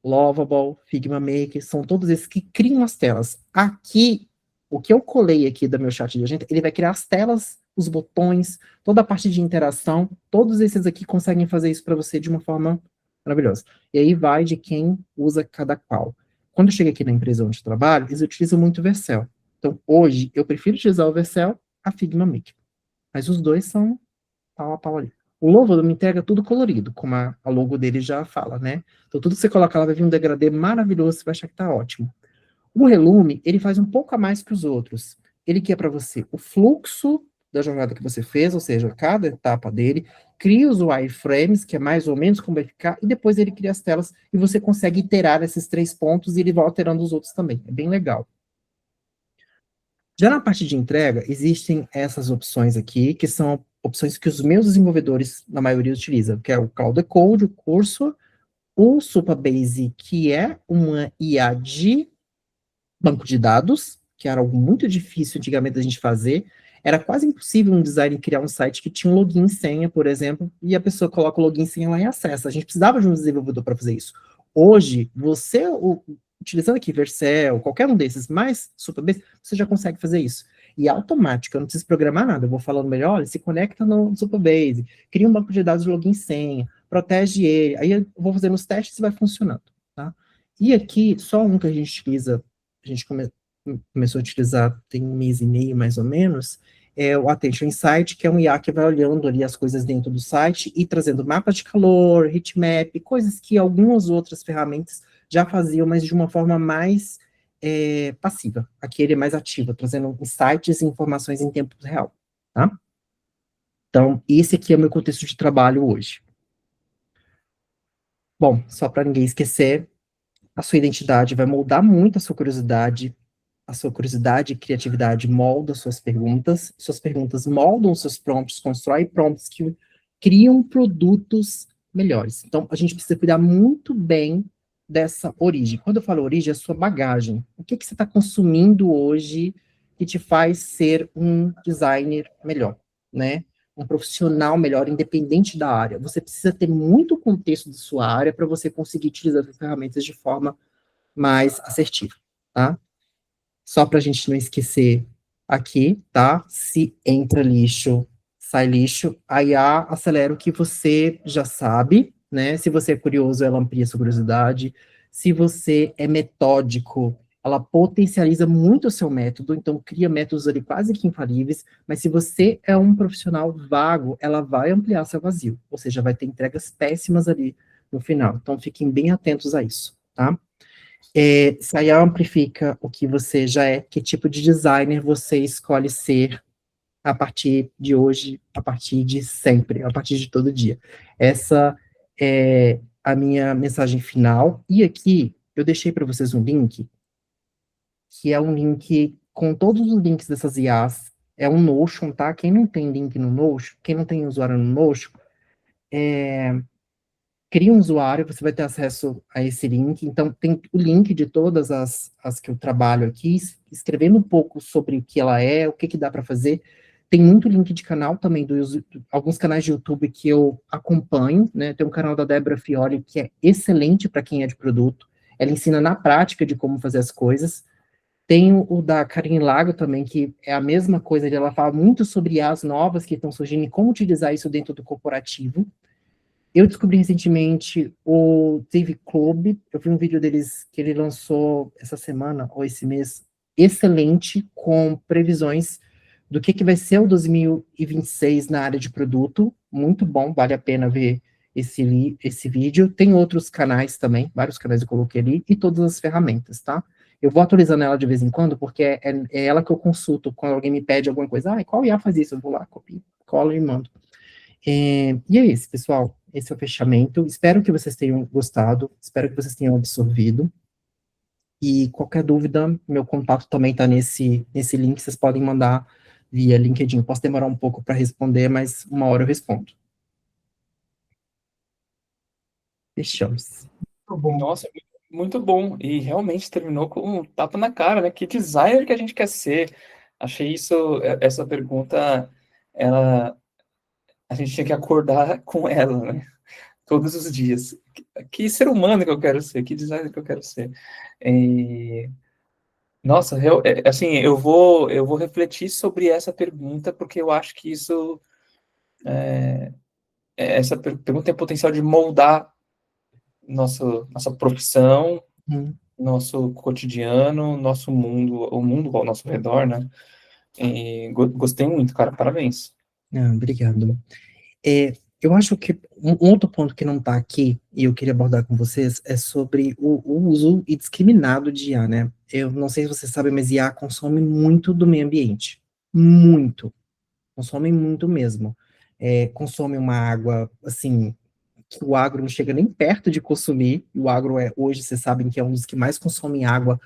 Lovable, Figma Maker, são todos esses que criam as telas. Aqui, o que eu colei aqui do meu chat de agenda, ele vai criar as telas, os botões, toda a parte de interação, todos esses aqui conseguem fazer isso para você de uma forma maravilhosa. E aí vai de quem usa cada qual. Quando eu cheguei aqui na empresa onde eu trabalho, eles utilizam muito o Vercel. Então, hoje, eu prefiro utilizar o Vercel a Figma Maker. Mas os dois são pau a pau ali. O Lovo me entrega tudo colorido, como a logo dele já fala, né? Então, tudo que você coloca lá vai vir um degradê maravilhoso, você vai achar que tá ótimo. O Helume, ele faz um pouco a mais que os outros. Ele quer para você o fluxo da jornada que você fez, ou seja, cada etapa dele, cria os wireframes, que é mais ou menos como vai ficar, e depois ele cria as telas, e você consegue iterar esses 3 pontos, e ele vai alterando os outros também. É bem legal. Já na parte de entrega, existem essas opções aqui, que são opções que os meus desenvolvedores, na maioria, utilizam, que é o Cloud Code, o curso, o Supabase, que é uma IA de banco de dados, que era algo muito difícil antigamente da gente fazer. Era quase impossível um designer criar um site que tinha um login e senha, por exemplo, e a pessoa coloca o login e senha lá e acessa. A gente precisava de um desenvolvedor para fazer isso. Hoje, você, utilizando aqui Vercel, qualquer um desses, mais Supabase, você já consegue fazer isso. E é automático, eu não preciso programar nada. Eu vou falando melhor, olha, se conecta no Supabase, cria um banco de dados de login e senha, protege ele, aí eu vou fazendo os testes e vai funcionando, tá? E aqui, só um que a gente utiliza, a gente começou a utilizar tem 1 mês e meio, mais ou menos, é o Attention Insight, que é um IA que vai olhando ali as coisas dentro do site e trazendo mapas de calor, heatmap, coisas que algumas outras ferramentas já faziam, mas de uma forma mais passiva. Aqui ele é mais ativo, trazendo insights e informações em tempo real, tá? Então, esse aqui é o meu contexto de trabalho hoje. Bom, só para ninguém esquecer, a sua identidade vai moldar muito a sua curiosidade e criatividade moldam suas perguntas moldam seus prompts, constrói prompts que criam produtos melhores. Então, a gente precisa cuidar muito bem dessa origem. Quando eu falo origem, é a sua bagagem. O que você está consumindo hoje que te faz ser um designer melhor, né? Um profissional melhor, independente da área. Você precisa ter muito contexto da sua área para você conseguir utilizar as ferramentas de forma mais assertiva, tá? Só para a gente não esquecer aqui, tá? Se entra lixo, sai lixo, a IA acelera o que você já sabe, né? Se você é curioso, ela amplia sua curiosidade. Se você é metódico, ela potencializa muito o seu método, então cria métodos ali quase que infalíveis, mas se você é um profissional vago, ela vai ampliar seu vazio, ou seja, vai ter entregas péssimas ali no final. Então fiquem bem atentos a isso, tá? Se a IA amplifica o que você já é, que tipo de designer você escolhe ser a partir de hoje, a partir de sempre, a partir de todo dia. Essa é a minha mensagem final. E aqui eu deixei para vocês um link, que é um link com todos os links dessas IAs. É um Notion, tá? Quem não tem link no Notion, quem não tem usuário no Notion, cria um usuário, você vai ter acesso a esse link. Então, tem o link de todas as que eu trabalho aqui, escrevendo um pouco sobre o que ela é, o que dá para fazer. Tem muito link de canal também, alguns canais de YouTube que eu acompanho, né? Tem um canal da Débora Fioli, que é excelente para quem é de produto. Ela ensina na prática de como fazer as coisas. Tem o da Karine Lago também, que é a mesma coisa, ela fala muito sobre as novas que estão surgindo e como utilizar isso dentro do corporativo. Eu descobri recentemente o Dave Club, eu vi um vídeo deles que ele lançou essa semana, ou esse mês, excelente, com previsões do que vai ser o 2026 na área de produto, muito bom, vale a pena ver esse vídeo. Tem outros canais também, vários canais eu coloquei ali, e todas as ferramentas, tá? Eu vou atualizando ela de vez em quando, porque é ela que eu consulto quando alguém me pede alguma coisa. Qual IA faz isso? Eu vou lá, copio, colo e mando. E é isso, pessoal. Esse é o fechamento. Espero que vocês tenham gostado. Espero que vocês tenham absorvido. E qualquer dúvida, meu contato também está nesse link. Vocês podem mandar via LinkedIn. Posso demorar um pouco para responder, mas uma hora eu respondo. Fechamos. Muito bom. Nossa, muito bom. E realmente terminou com um tapa na cara, né? Que designer que a gente quer ser? Achei essa pergunta, ela a gente tinha que acordar com ela, né? Todos os dias. Que ser humano que eu quero ser? Que designer que eu quero ser? E, nossa, assim, eu vou refletir sobre essa pergunta, porque eu acho que isso, essa pergunta tem potencial de moldar nossa profissão, Hum. nosso cotidiano, nosso mundo, o mundo ao nosso redor, né? E gostei muito, cara, parabéns. Obrigado. Eu acho que um outro ponto que não está aqui, e eu queria abordar com vocês, é sobre o uso indiscriminado de IA, né? Eu não sei se vocês sabem, mas IA consome muito do meio ambiente. Muito. Consome muito mesmo. Consome uma água, assim, que o agro não chega nem perto de consumir. O agro hoje, vocês sabem que é um dos que mais consomem água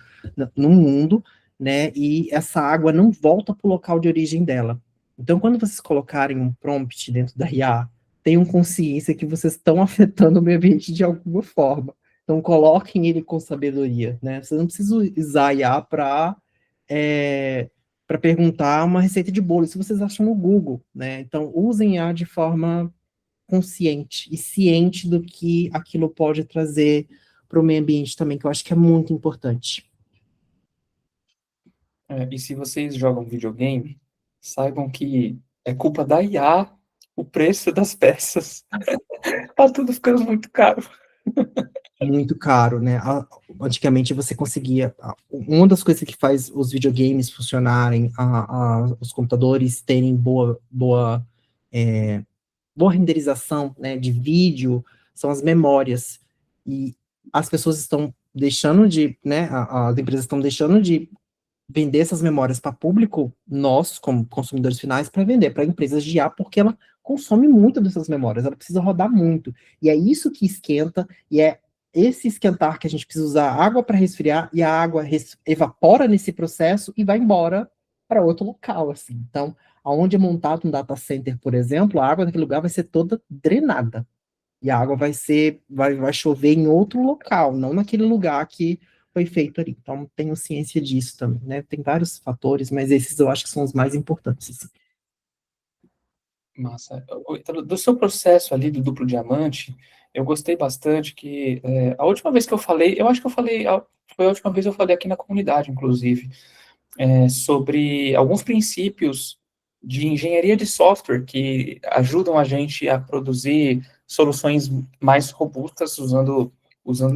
no mundo, né? E essa água não volta para o local de origem dela. Então, quando vocês colocarem um prompt dentro da IA, tenham consciência que vocês estão afetando o meio ambiente de alguma forma. Então, coloquem ele com sabedoria, né? Vocês não precisam usar a IA para perguntar uma receita de bolo. Isso vocês acham no Google, né? Então, usem IA de forma consciente e ciente do que aquilo pode trazer para o meio ambiente também, que eu acho que é muito importante. E se vocês jogam videogame, saibam que é culpa da IA o preço das peças. Tá tudo ficando muito caro. Muito caro, né? Antigamente você conseguia. Uma das coisas que faz os videogames funcionarem, os computadores terem boa renderização, né, de vídeo, são as memórias. E as pessoas estão deixando de, né, as empresas estão deixando de vender essas memórias para público, nós, como consumidores finais, para vender para empresas de IA, porque ela consome muito dessas memórias, ela precisa rodar muito. E é isso que esquenta, e é esse esquentar que a gente precisa usar água para resfriar, e a água evapora nesse processo e vai embora para outro local, assim. Então, aonde é montado um data center, por exemplo, a água daquele lugar vai ser toda drenada. E a água vai chover em outro local, não naquele lugar que foi feito ali. Então, tenho ciência disso também, né? Tem vários fatores, mas esses eu acho que são os mais importantes, assim. Massa. Do seu processo ali do duplo diamante, eu gostei bastante que a última vez que eu falei, eu acho que eu falei, foi a última vez que eu falei aqui na comunidade, inclusive, sobre alguns princípios de engenharia de software que ajudam a gente a produzir soluções mais robustas usando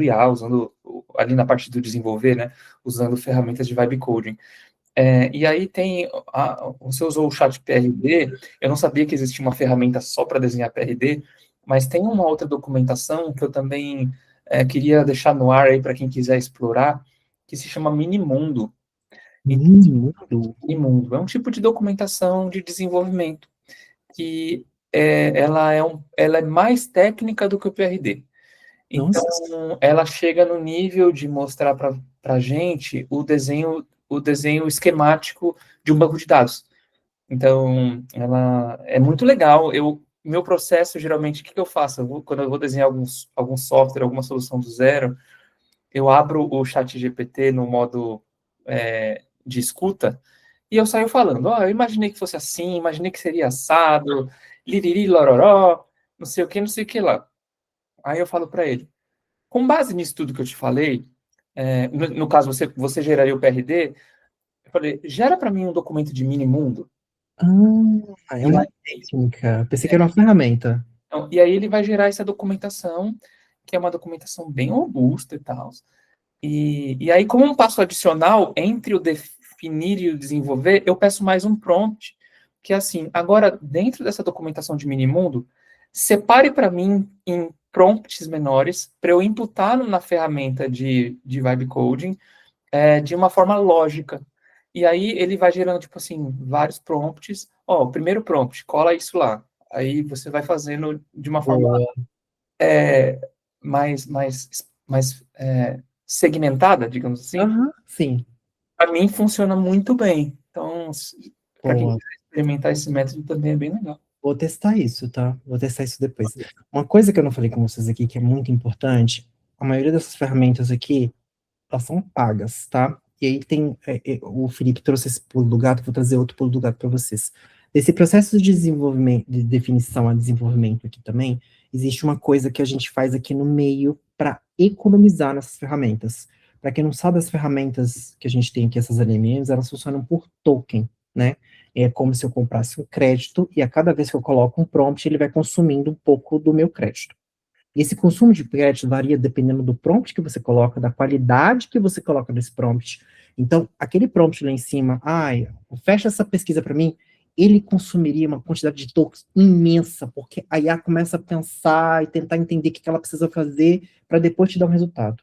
IA, usando ali na parte do desenvolver, né, usando ferramentas de vibe coding. E aí você usou o chat PRD, eu não sabia que existia uma ferramenta só para desenhar PRD, mas tem uma outra documentação que eu também queria deixar no ar aí para quem quiser explorar, que se chama Minimundo. Minimundo é um tipo de documentação de desenvolvimento que ela é mais técnica do que o PRD. Então, Nossa. ela chega no nível de mostrar para a gente o desenho esquemático de um banco de dados. Então, ela é muito legal. Meu processo, geralmente, o que eu faço? Quando eu vou desenhar algum software, alguma solução do zero, eu abro o chat GPT no modo de escuta e eu saio falando, eu imaginei que fosse assim, imaginei que seria assado, liriri, lororó, não sei o que lá. Aí eu falo para ele, com base nisso tudo que eu te falei, no caso, você geraria o PRD, eu falei, gera para mim um documento de Minimundo. É uma técnica. Pensei que era uma ferramenta. Então, e aí ele vai gerar essa documentação, que é uma documentação bem robusta e tal. E aí, como um passo adicional, entre o definir e o desenvolver, eu peço mais um prompt, que é assim, agora, dentro dessa documentação de Minimundo, separe para mim em prompts menores, para eu imputar na ferramenta de vibe coding, de uma forma lógica. E aí ele vai gerando, tipo assim, vários prompts. O primeiro prompt, cola isso lá. Aí você vai fazendo de uma forma mais segmentada, digamos assim. Sim. Para mim funciona muito bem. Então, para quem quiser experimentar esse método também é bem legal. Vou testar isso, tá? Vou testar isso depois. Uma coisa que eu não falei com vocês aqui, que é muito importante, a maioria dessas ferramentas aqui, elas são pagas, tá? E aí tem, o Felipe trouxe esse pulo do gato, vou trazer outro pulo do gato para vocês. Desse processo de desenvolvimento, de definição a desenvolvimento aqui também, existe uma coisa que a gente faz aqui no meio para economizar nessas ferramentas. Para quem não sabe, as ferramentas que a gente tem aqui, essas LMMs, elas funcionam por token, né? É como se eu comprasse um crédito e a cada vez que eu coloco um prompt, ele vai consumindo um pouco do meu crédito. E esse consumo de crédito varia dependendo do prompt que você coloca, da qualidade que você coloca nesse prompt. Então, aquele prompt lá em cima, fecha essa pesquisa para mim, ele consumiria uma quantidade de tokens imensa, porque a IA começa a pensar e tentar entender o que ela precisa fazer para depois te dar um resultado.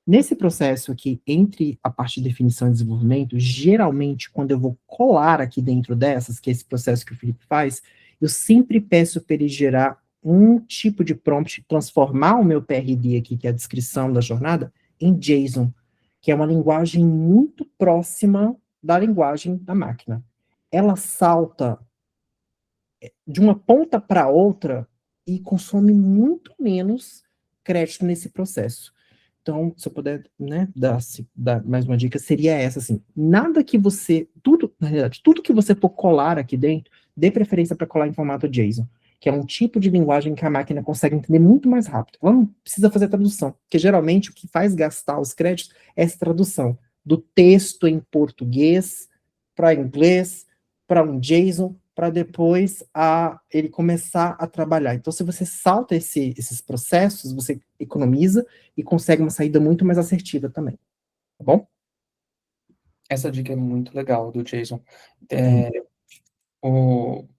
Nesse processo aqui, entre a parte de definição e desenvolvimento, geralmente, quando eu vou colar aqui dentro dessas, que é esse processo que o Felipe faz, eu sempre peço para ele gerar um tipo de prompt, transformar o meu PRD aqui, que é a descrição da jornada, em JSON, que é uma linguagem muito próxima da linguagem da máquina. Ela salta de uma ponta para outra e consome muito menos crédito nesse processo. Então, se eu puder, né, dar mais uma dica, seria essa, assim, nada que você, na realidade, tudo que você for colar aqui dentro, dê preferência para colar em formato JSON, que é um tipo de linguagem que a máquina consegue entender muito mais rápido. Ela não precisa fazer tradução, porque geralmente o que faz gastar os créditos é essa tradução do texto em português para inglês, para um JSON, para depois ele começar a trabalhar. Então, se você salta esses processos, você economiza e consegue uma saída muito mais assertiva também. Tá bom? Essa dica é muito legal do JSON.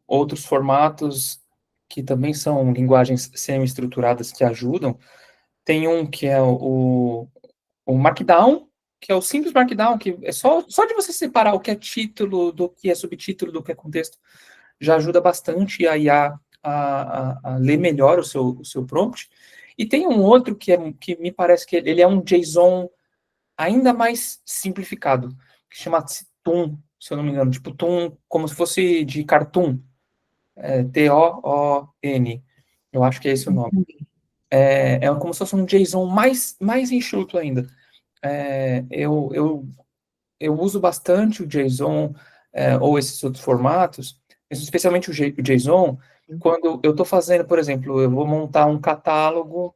Outros formatos que também são linguagens semi-estruturadas que ajudam, tem um que é o Markdown, que é o simples Markdown, que é só de você separar o que é título do que é subtítulo, do que é contexto, já ajuda bastante a IA a ler melhor o seu prompt. E tem um outro que me parece que ele é um JSON ainda mais simplificado, que chama-se Toon, se eu não me engano, tipo Toon, como se fosse de cartoon, T-O-O-N, eu acho que é esse o nome. É como se fosse um JSON mais enxuto ainda. Eu uso bastante o JSON ou esses outros formatos, especialmente o JSON, quando eu estou fazendo, por exemplo, eu vou montar um catálogo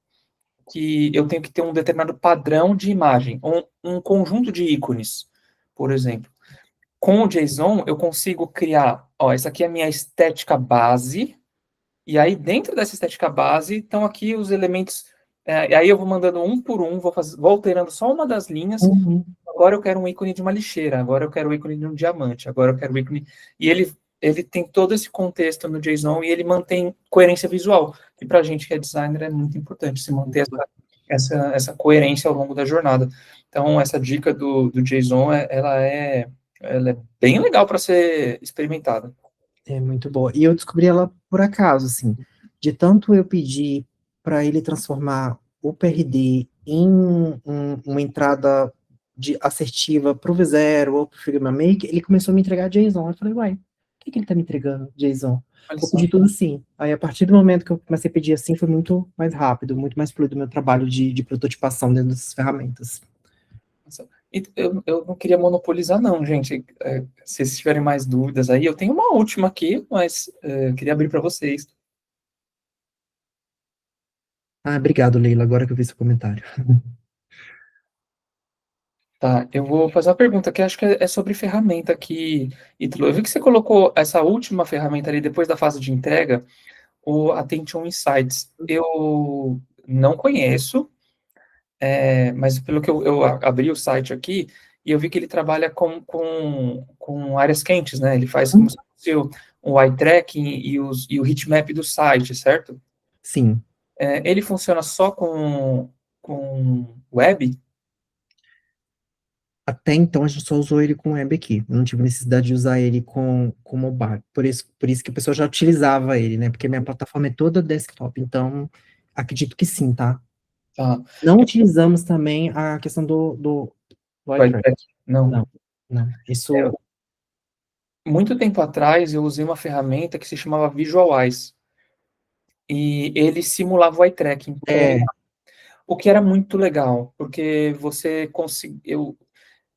que eu tenho que ter um determinado padrão de imagem, um conjunto de ícones, por exemplo. Com o JSON, eu consigo criar, essa aqui é a minha estética base, e aí dentro dessa estética base estão aqui os elementos, e aí eu vou mandando um por um, vou alterando só uma das linhas. Agora eu quero um ícone de uma lixeira, agora eu quero o ícone de um diamante, agora eu quero o ícone... E ele tem todo esse contexto no JSON e ele mantém coerência visual, que para a gente que é designer é muito importante se manter essa coerência ao longo da jornada. Então, essa dica do JSON, ela é bem legal para ser experimentada. É muito boa. E eu descobri ela por acaso, assim, de tanto eu pedir para ele transformar o PRD em uma entrada assertiva para o V0 ou para o Figma Make, ele começou a me entregar JSON. Eu falei, uai, o que ele está me entregando, JSON? Eu pedi tudo assim. Aí, a partir do momento que eu comecei a pedir assim, foi muito mais rápido, muito mais fluido o meu trabalho de prototipação dentro dessas ferramentas. Eu não queria monopolizar, não, gente. Se vocês tiverem mais dúvidas aí, eu tenho uma última aqui, mas queria abrir para vocês. Obrigado, Leila, agora que eu vi seu comentário. Tá, eu vou fazer uma pergunta que acho que é sobre ferramenta aqui, Ítalo. Eu vi que você colocou essa última ferramenta ali depois da fase de entrega, o Attention Insights. Eu não conheço, mas pelo que eu abri o site aqui, e eu vi que ele trabalha com áreas quentes, né? Ele faz como se fosse o eye tracking e o heatmap do site, certo? Sim. Ele funciona só com web? Até então, a gente só usou ele com web aqui. Eu não tive necessidade de usar ele com mobile. Por isso que a pessoa já utilizava ele, né? Porque minha plataforma é toda desktop. Então, acredito que sim, tá? Tá. Não utilizamos também a questão do eye tracking. Não. Isso... Muito tempo atrás, eu usei uma ferramenta que se chamava Visualize. E ele simulava o eye tracking. O que era muito legal, porque você conseguiu...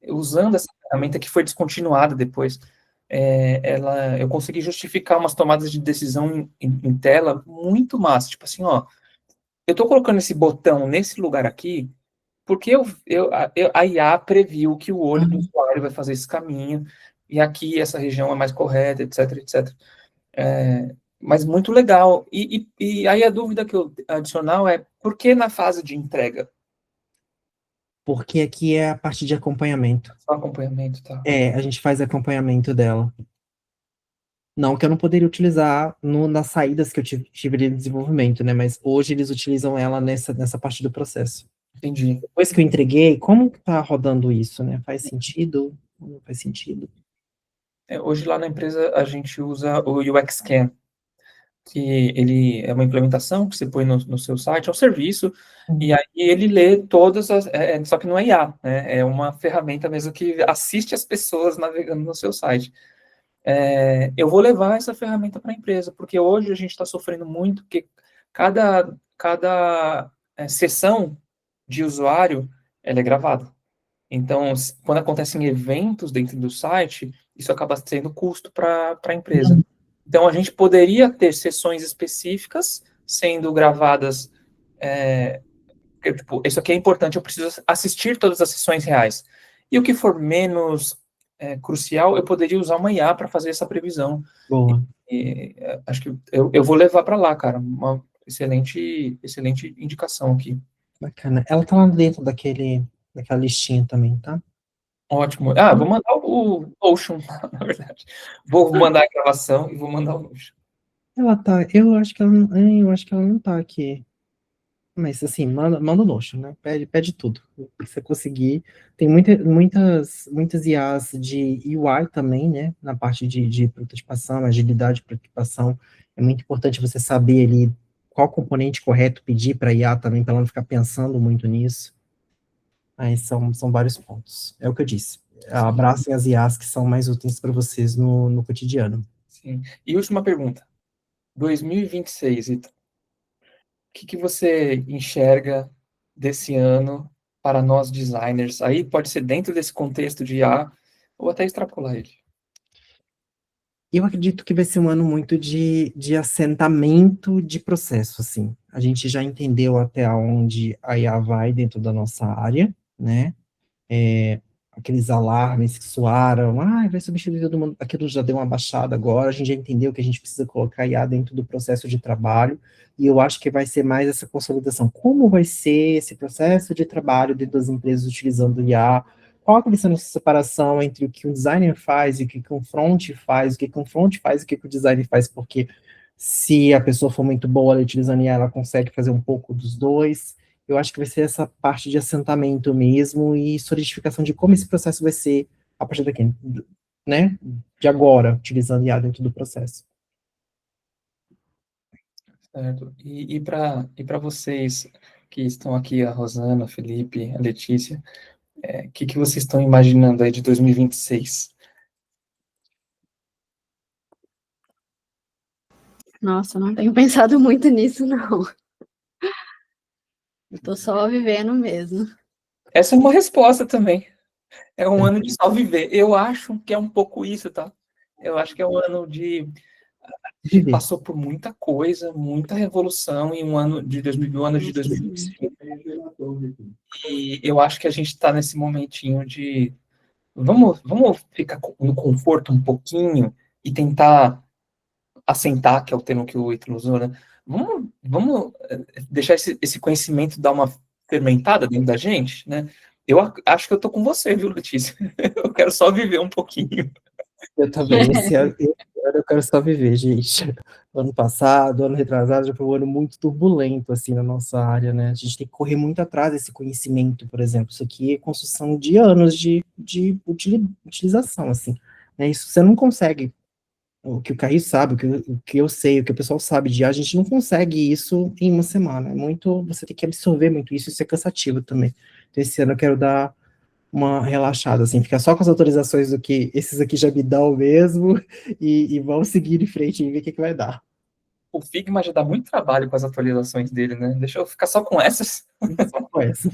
Usando essa ferramenta que foi descontinuada depois, eu consegui justificar umas tomadas de decisão em tela muito massa. Tipo assim, ó, eu tô colocando esse botão nesse lugar aqui, porque a IA previu que o olho do usuário vai fazer esse caminho, e aqui essa região é mais correta, etc, etc. Mas muito legal. E aí a dúvida que eu adicional é, por que na fase de entrega? Porque aqui é a parte de acompanhamento. Só acompanhamento, tá? A gente faz acompanhamento dela. Não que eu não poderia utilizar nas saídas que eu tive de desenvolvimento, né? Mas hoje eles utilizam ela nessa parte do processo. Entendi. Depois que eu entreguei, como que tá rodando isso, né? Faz sentido? Não faz sentido? Hoje lá na empresa a gente usa o UX Scan, que ele é uma implementação que você põe no seu site, é um serviço, e aí ele lê todas as... só que não é IA, né? É uma ferramenta mesmo que assiste as pessoas navegando no seu site. Eu vou levar essa ferramenta para a empresa, porque hoje a gente está sofrendo muito, porque cada sessão de usuário, ela é gravada. Então, quando acontecem eventos dentro do site, isso acaba sendo custo para a empresa. Então, a gente poderia ter sessões específicas sendo gravadas. Tipo, isso aqui é importante, eu preciso assistir todas as sessões reais. E o que for menos crucial, eu poderia usar uma IA para fazer essa previsão. Boa. Acho que eu vou levar para lá, cara. Uma excelente indicação aqui. Bacana. Ela tá lá dentro daquela listinha também, tá? Ótimo. Vou mandar o Notion, na verdade. Vou mandar a gravação e vou mandar o Notion. Ela tá, eu acho que ela não tá aqui. Mas assim, manda o Notion, né? Pede tudo. Se você conseguir. Tem muitas IAs de UI também, né? Na parte de prototipação, agilidade de prototipação. É muito importante você saber ali qual componente correto pedir para a IA também, para ela não ficar pensando muito nisso. Aí são vários pontos. É o que eu disse. Abracem as IAs que são mais úteis para vocês no cotidiano. Sim. E última pergunta. 2026, Ita. O que você enxerga desse ano para nós designers? Aí pode ser dentro desse contexto de IA ou até extrapolar ele. Eu acredito que vai ser um ano muito de assentamento de processo, assim. A gente já entendeu até onde a IA vai dentro da nossa área, né? Aqueles alarmes que soaram, vai substituir todo mundo, aquilo já deu uma baixada agora, a gente já entendeu que a gente precisa colocar IA dentro do processo de trabalho, e eu acho que vai ser mais essa consolidação. Como vai ser esse processo de trabalho dentro das empresas utilizando IA? Qual que vai ser essa separação entre o que o designer faz e o que o front faz, o que o front faz e o que o designer faz, porque se a pessoa for muito boa utilizando IA, ela consegue fazer um pouco dos dois. Eu acho que vai ser essa parte de assentamento mesmo e solidificação de como esse processo vai ser a partir daqui, né? De agora, utilizando IA dentro do processo. Certo. E para vocês que estão aqui, a Rosana, a Felipe, a Letícia, o que vocês estão imaginando aí de 2026? Nossa, não tenho pensado muito nisso, não. Eu tô só vivendo mesmo. Essa é uma resposta também. É um ano de só viver. Eu acho que é um pouco isso, tá? Eu acho que é um ano de... A gente passou por muita coisa, muita revolução em um ano de 2025. E eu acho que a gente está nesse momentinho de... Vamos ficar no conforto um pouquinho e tentar assentar, que é o termo que o Ítalo usou, né? Vamos deixar esse conhecimento dar uma fermentada dentro da gente, né? Eu acho que eu tô com você, viu, Letícia? Eu quero só viver um pouquinho. Eu também, esse ano eu quero só viver, gente. Ano passado, ano retrasado, já foi um ano muito turbulento, assim, na nossa área, né? A gente tem que correr muito atrás desse conhecimento, por exemplo. Isso aqui é construção de anos de utilização, assim. Né? Isso você não consegue. O que o Caio sabe, o que eu sei, o que o pessoal sabe de IA, a gente não consegue isso em uma semana. É muito, você tem que absorver muito isso é cansativo também. Então, esse ano eu quero dar uma relaxada, assim, ficar só com as autorizações do que esses aqui já me dão mesmo, e vamos seguir em frente e ver o que vai dar. O Figma já dá muito trabalho com as atualizações dele, né? Deixa eu ficar só com essas. Só com essa.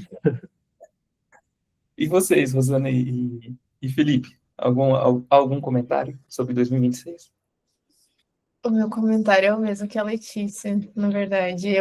E vocês, Rosana e Felipe? algum comentário sobre 2026? O meu comentário é o mesmo que a Letícia, na verdade.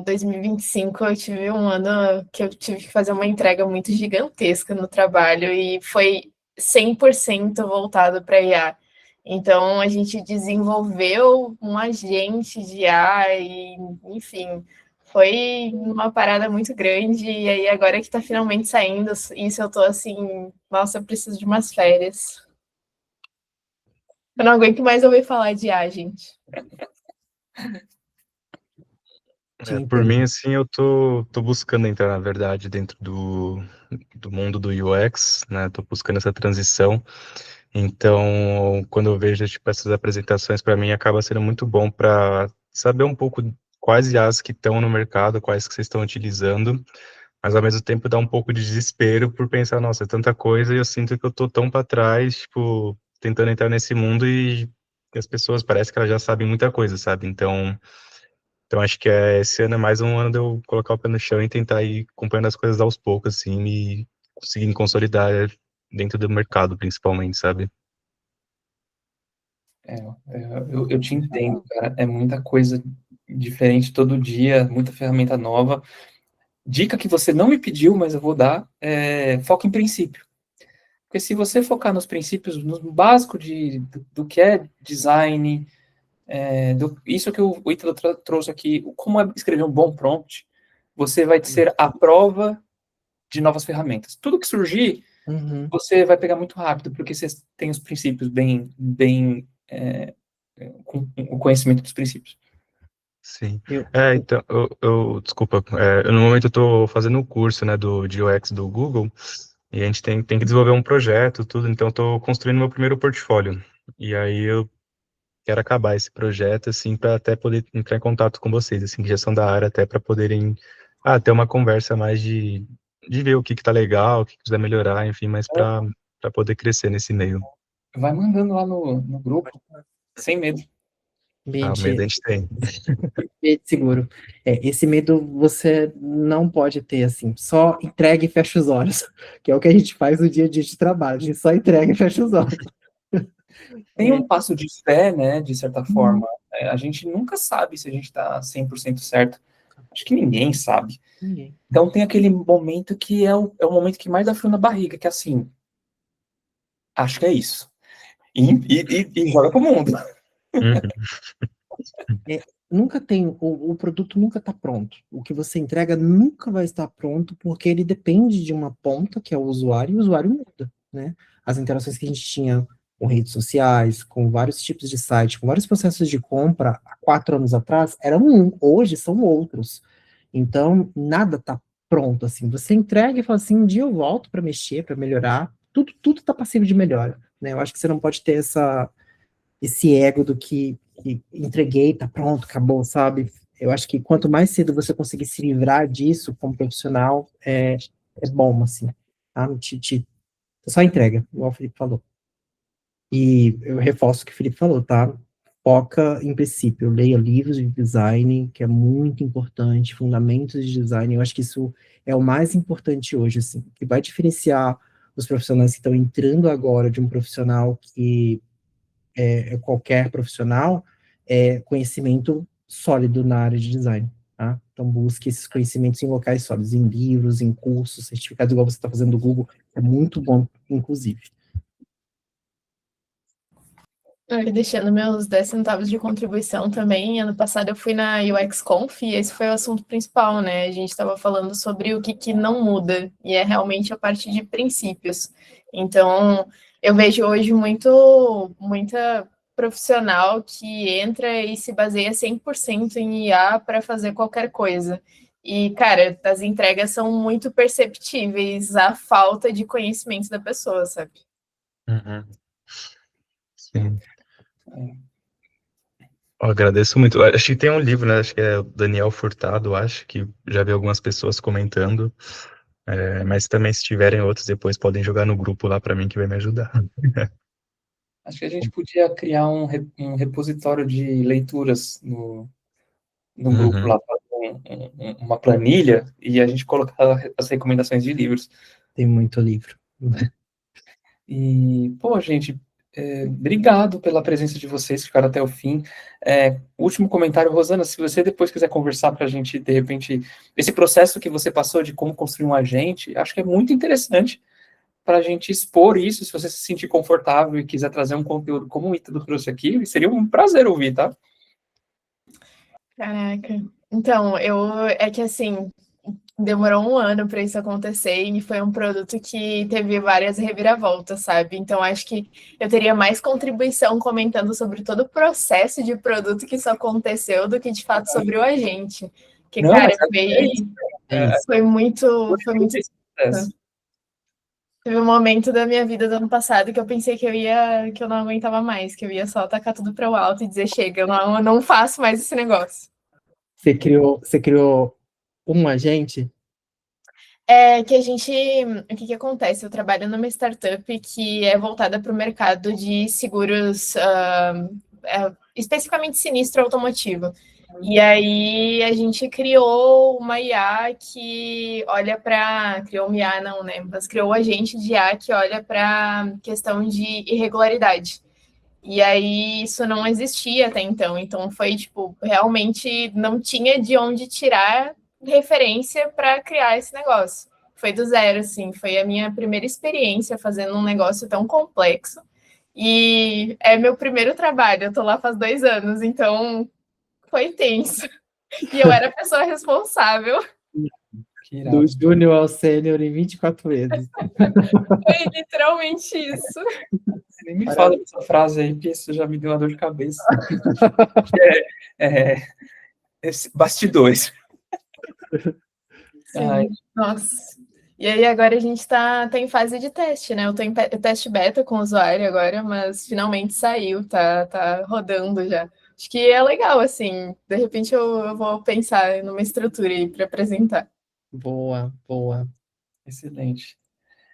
2025, eu tive um ano que eu tive que fazer uma entrega muito gigantesca no trabalho e foi 100% voltado para IA. Então, a gente desenvolveu um agente de IA e, enfim, foi uma parada muito grande. E aí, agora que está finalmente saindo, isso eu tô assim, nossa, eu preciso de umas férias. Eu não aguento mais ouvir falar de IA, gente. Por mim, assim, eu tô buscando entrar, na verdade, dentro do mundo do UX, né? Tô buscando essa transição. Então, quando eu vejo, tipo, essas apresentações, para mim, acaba sendo muito bom para saber um pouco quais IAs que estão no mercado, quais que vocês estão utilizando, mas ao mesmo tempo dá um pouco de desespero por pensar, nossa, é tanta coisa e eu sinto que eu tô tão para trás, tipo, tentando entrar nesse mundo e as pessoas parece que elas já sabem muita coisa, sabe? Então acho que esse ano é mais um ano de eu colocar o pé no chão e tentar ir acompanhando as coisas aos poucos, assim, e conseguindo consolidar dentro do mercado, principalmente, sabe? Eu te entendo, cara. É muita coisa diferente todo dia, muita ferramenta nova. Dica que você não me pediu, mas eu vou dar, foca em princípio. Porque se você focar nos princípios, no básico do que é design, isso que o Ítalo trouxe aqui, como é escrever um bom prompt, você vai ser a prova de novas ferramentas. Tudo que surgir, você vai pegar muito rápido, porque você tem os princípios bem com o conhecimento dos princípios. Sim. Então, desculpa, no momento eu estou fazendo um curso, né, de UX do Google, e a gente tem que desenvolver um projeto, tudo, então eu estou construindo meu primeiro portfólio. E aí eu quero acabar esse projeto, assim, para até poder entrar em contato com vocês, assim, que já são da área, até para poderem ter uma conversa mais de ver o que tá legal, o que quiser melhorar, enfim, mas para poder crescer nesse meio. Vai mandando lá no grupo, sem medo. O medo a gente tem. Seguro. Esse medo você não pode ter, assim, só entrega e fecha os olhos, que é o que a gente faz no dia a dia de trabalho, a gente só entrega e fecha os olhos. Tem um passo de fé, né, de certa forma. A gente nunca sabe se a gente está 100% certo. Acho que ninguém sabe. Ninguém. Então tem aquele momento que é o momento que mais dá frio na barriga, que é assim, acho que é isso. E joga pro mundo. Nunca tem, o produto nunca está pronto. O que você entrega nunca vai estar pronto, porque ele depende de uma ponta, que é o usuário, e o usuário muda, né? As interações que a gente tinha com redes sociais, com vários tipos de site, com vários processos de compra, há 4 anos atrás, eram hoje são outros. Então, nada está pronto, assim. Você entrega e fala assim, um dia eu volto para mexer, para melhorar. Tudo está passível de melhora, né? Eu acho que você não pode ter esse ego do que entreguei, tá pronto, acabou, sabe? Eu acho que quanto mais cedo você conseguir se livrar disso como profissional, é bom, assim, tá? Só entrega, igual o Felipe falou. E eu reforço o que o Felipe falou, tá? Foca em princípio, leia livros de design, que é muito importante, fundamentos de design, eu acho que isso é o mais importante hoje, assim, que vai diferenciar os profissionais que estão entrando agora de um profissional que qualquer profissional, conhecimento sólido na área de design, tá? Então busque esses conhecimentos em locais sólidos, em livros, em cursos, certificados, igual você está fazendo do Google, é muito bom, inclusive. Deixando meus 10 centavos de contribuição também, ano passado eu fui na UX Conf e esse foi o assunto principal, né? A gente estava falando sobre o que não muda, e é realmente a parte de princípios. Então, eu vejo hoje muita profissional que entra e se baseia 100% em IA para fazer qualquer coisa. E, cara, as entregas são muito perceptíveis à falta de conhecimento da pessoa, sabe? Sim. Eu agradeço muito. Acho que tem um livro, né? Acho que é o Daniel Furtado, acho que já vi algumas pessoas comentando. Mas também, se tiverem outros, depois podem jogar no grupo lá para mim, que vai me ajudar. Acho que a gente podia criar um repositório de leituras no grupo lá, uma planilha, e a gente colocar as recomendações de livros. Tem muito livro. E, pô, gente, obrigado pela presença de vocês, ficaram até o fim. Último comentário, Rosana, se você depois quiser conversar para a gente, de repente, esse processo que você passou de como construir um agente, acho que é muito interessante para a gente expor isso, se você se sentir confortável e quiser trazer um conteúdo como o Ítalo trouxe aqui, seria um prazer ouvir, tá? Caraca. Então, é que assim, demorou um ano para isso acontecer e foi um produto que teve várias reviravoltas, sabe? Então, acho que eu teria mais contribuição comentando sobre todo o processo de produto que isso aconteceu do que de fato sobre o agente. Que, Não, cara, mas foi muito. esse processo. Teve um momento da minha vida do ano passado que eu pensei que eu não aguentava mais, que eu ia só tacar tudo para o alto e dizer, chega, eu não faço mais esse negócio. Você criou um agente? O que acontece? Eu trabalho numa startup que é voltada para o mercado de seguros, especificamente sinistro automotivo. E aí a gente criou uma IA que olha para... Criou uma IA não, né? Mas criou um agente de IA que olha para questão de irregularidade. E aí isso não existia até então. Então foi, tipo, realmente não tinha de onde tirar referência para criar esse negócio. Foi do zero, assim. Foi a minha primeira experiência fazendo um negócio tão complexo. E é meu primeiro trabalho. Eu tô lá faz 2 anos, então foi intenso. E eu era a pessoa responsável. Do júnior ao sênior em 24 vezes. Foi literalmente isso. Nem me fala dessa frase aí, porque isso já me deu uma dor de cabeça. Bastidores. Sim. Nossa. E aí agora a gente tá em fase de teste, né? Eu tô em teste beta com o usuário agora, mas finalmente saiu, tá rodando já. Acho que é legal, assim. De repente eu vou pensar numa estrutura aí para apresentar. Boa. Excelente.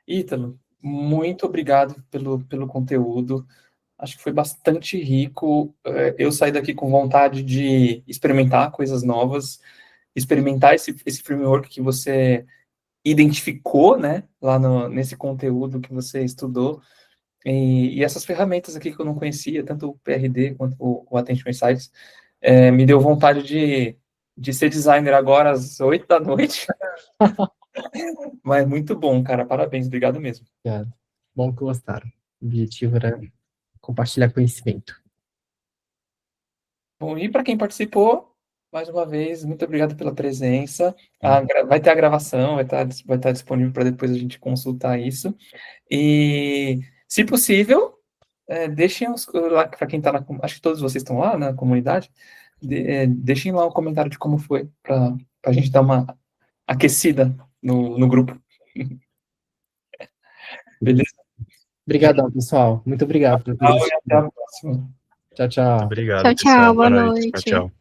Ítalo, muito obrigado pelo conteúdo. Acho que foi bastante rico. Eu saí daqui com vontade de experimentar coisas novas, experimentar esse framework que você identificou, né, lá nesse conteúdo que você estudou, e essas ferramentas aqui que eu não conhecia, tanto o PRD quanto o Attention Insights, me deu vontade de ser designer agora às 8 da noite. Mas muito bom, cara, parabéns, obrigado mesmo. Obrigado. Bom que gostaram. O objetivo era compartilhar conhecimento. Bom, e para quem participou, mais uma vez, muito obrigado pela presença. Vai ter a gravação, vai estar disponível para depois a gente consultar isso. E, se possível, deixem lá, para quem está acho que todos vocês estão lá na comunidade, deixem lá um comentário de como foi, para a gente dar uma aquecida no grupo. Beleza? Obrigadão, pessoal. Muito obrigado pela Tchau, e até a próxima. Tchau, tchau. Obrigado, Tchau, pessoal. boa Boa noite. noite. Tchau, tchau.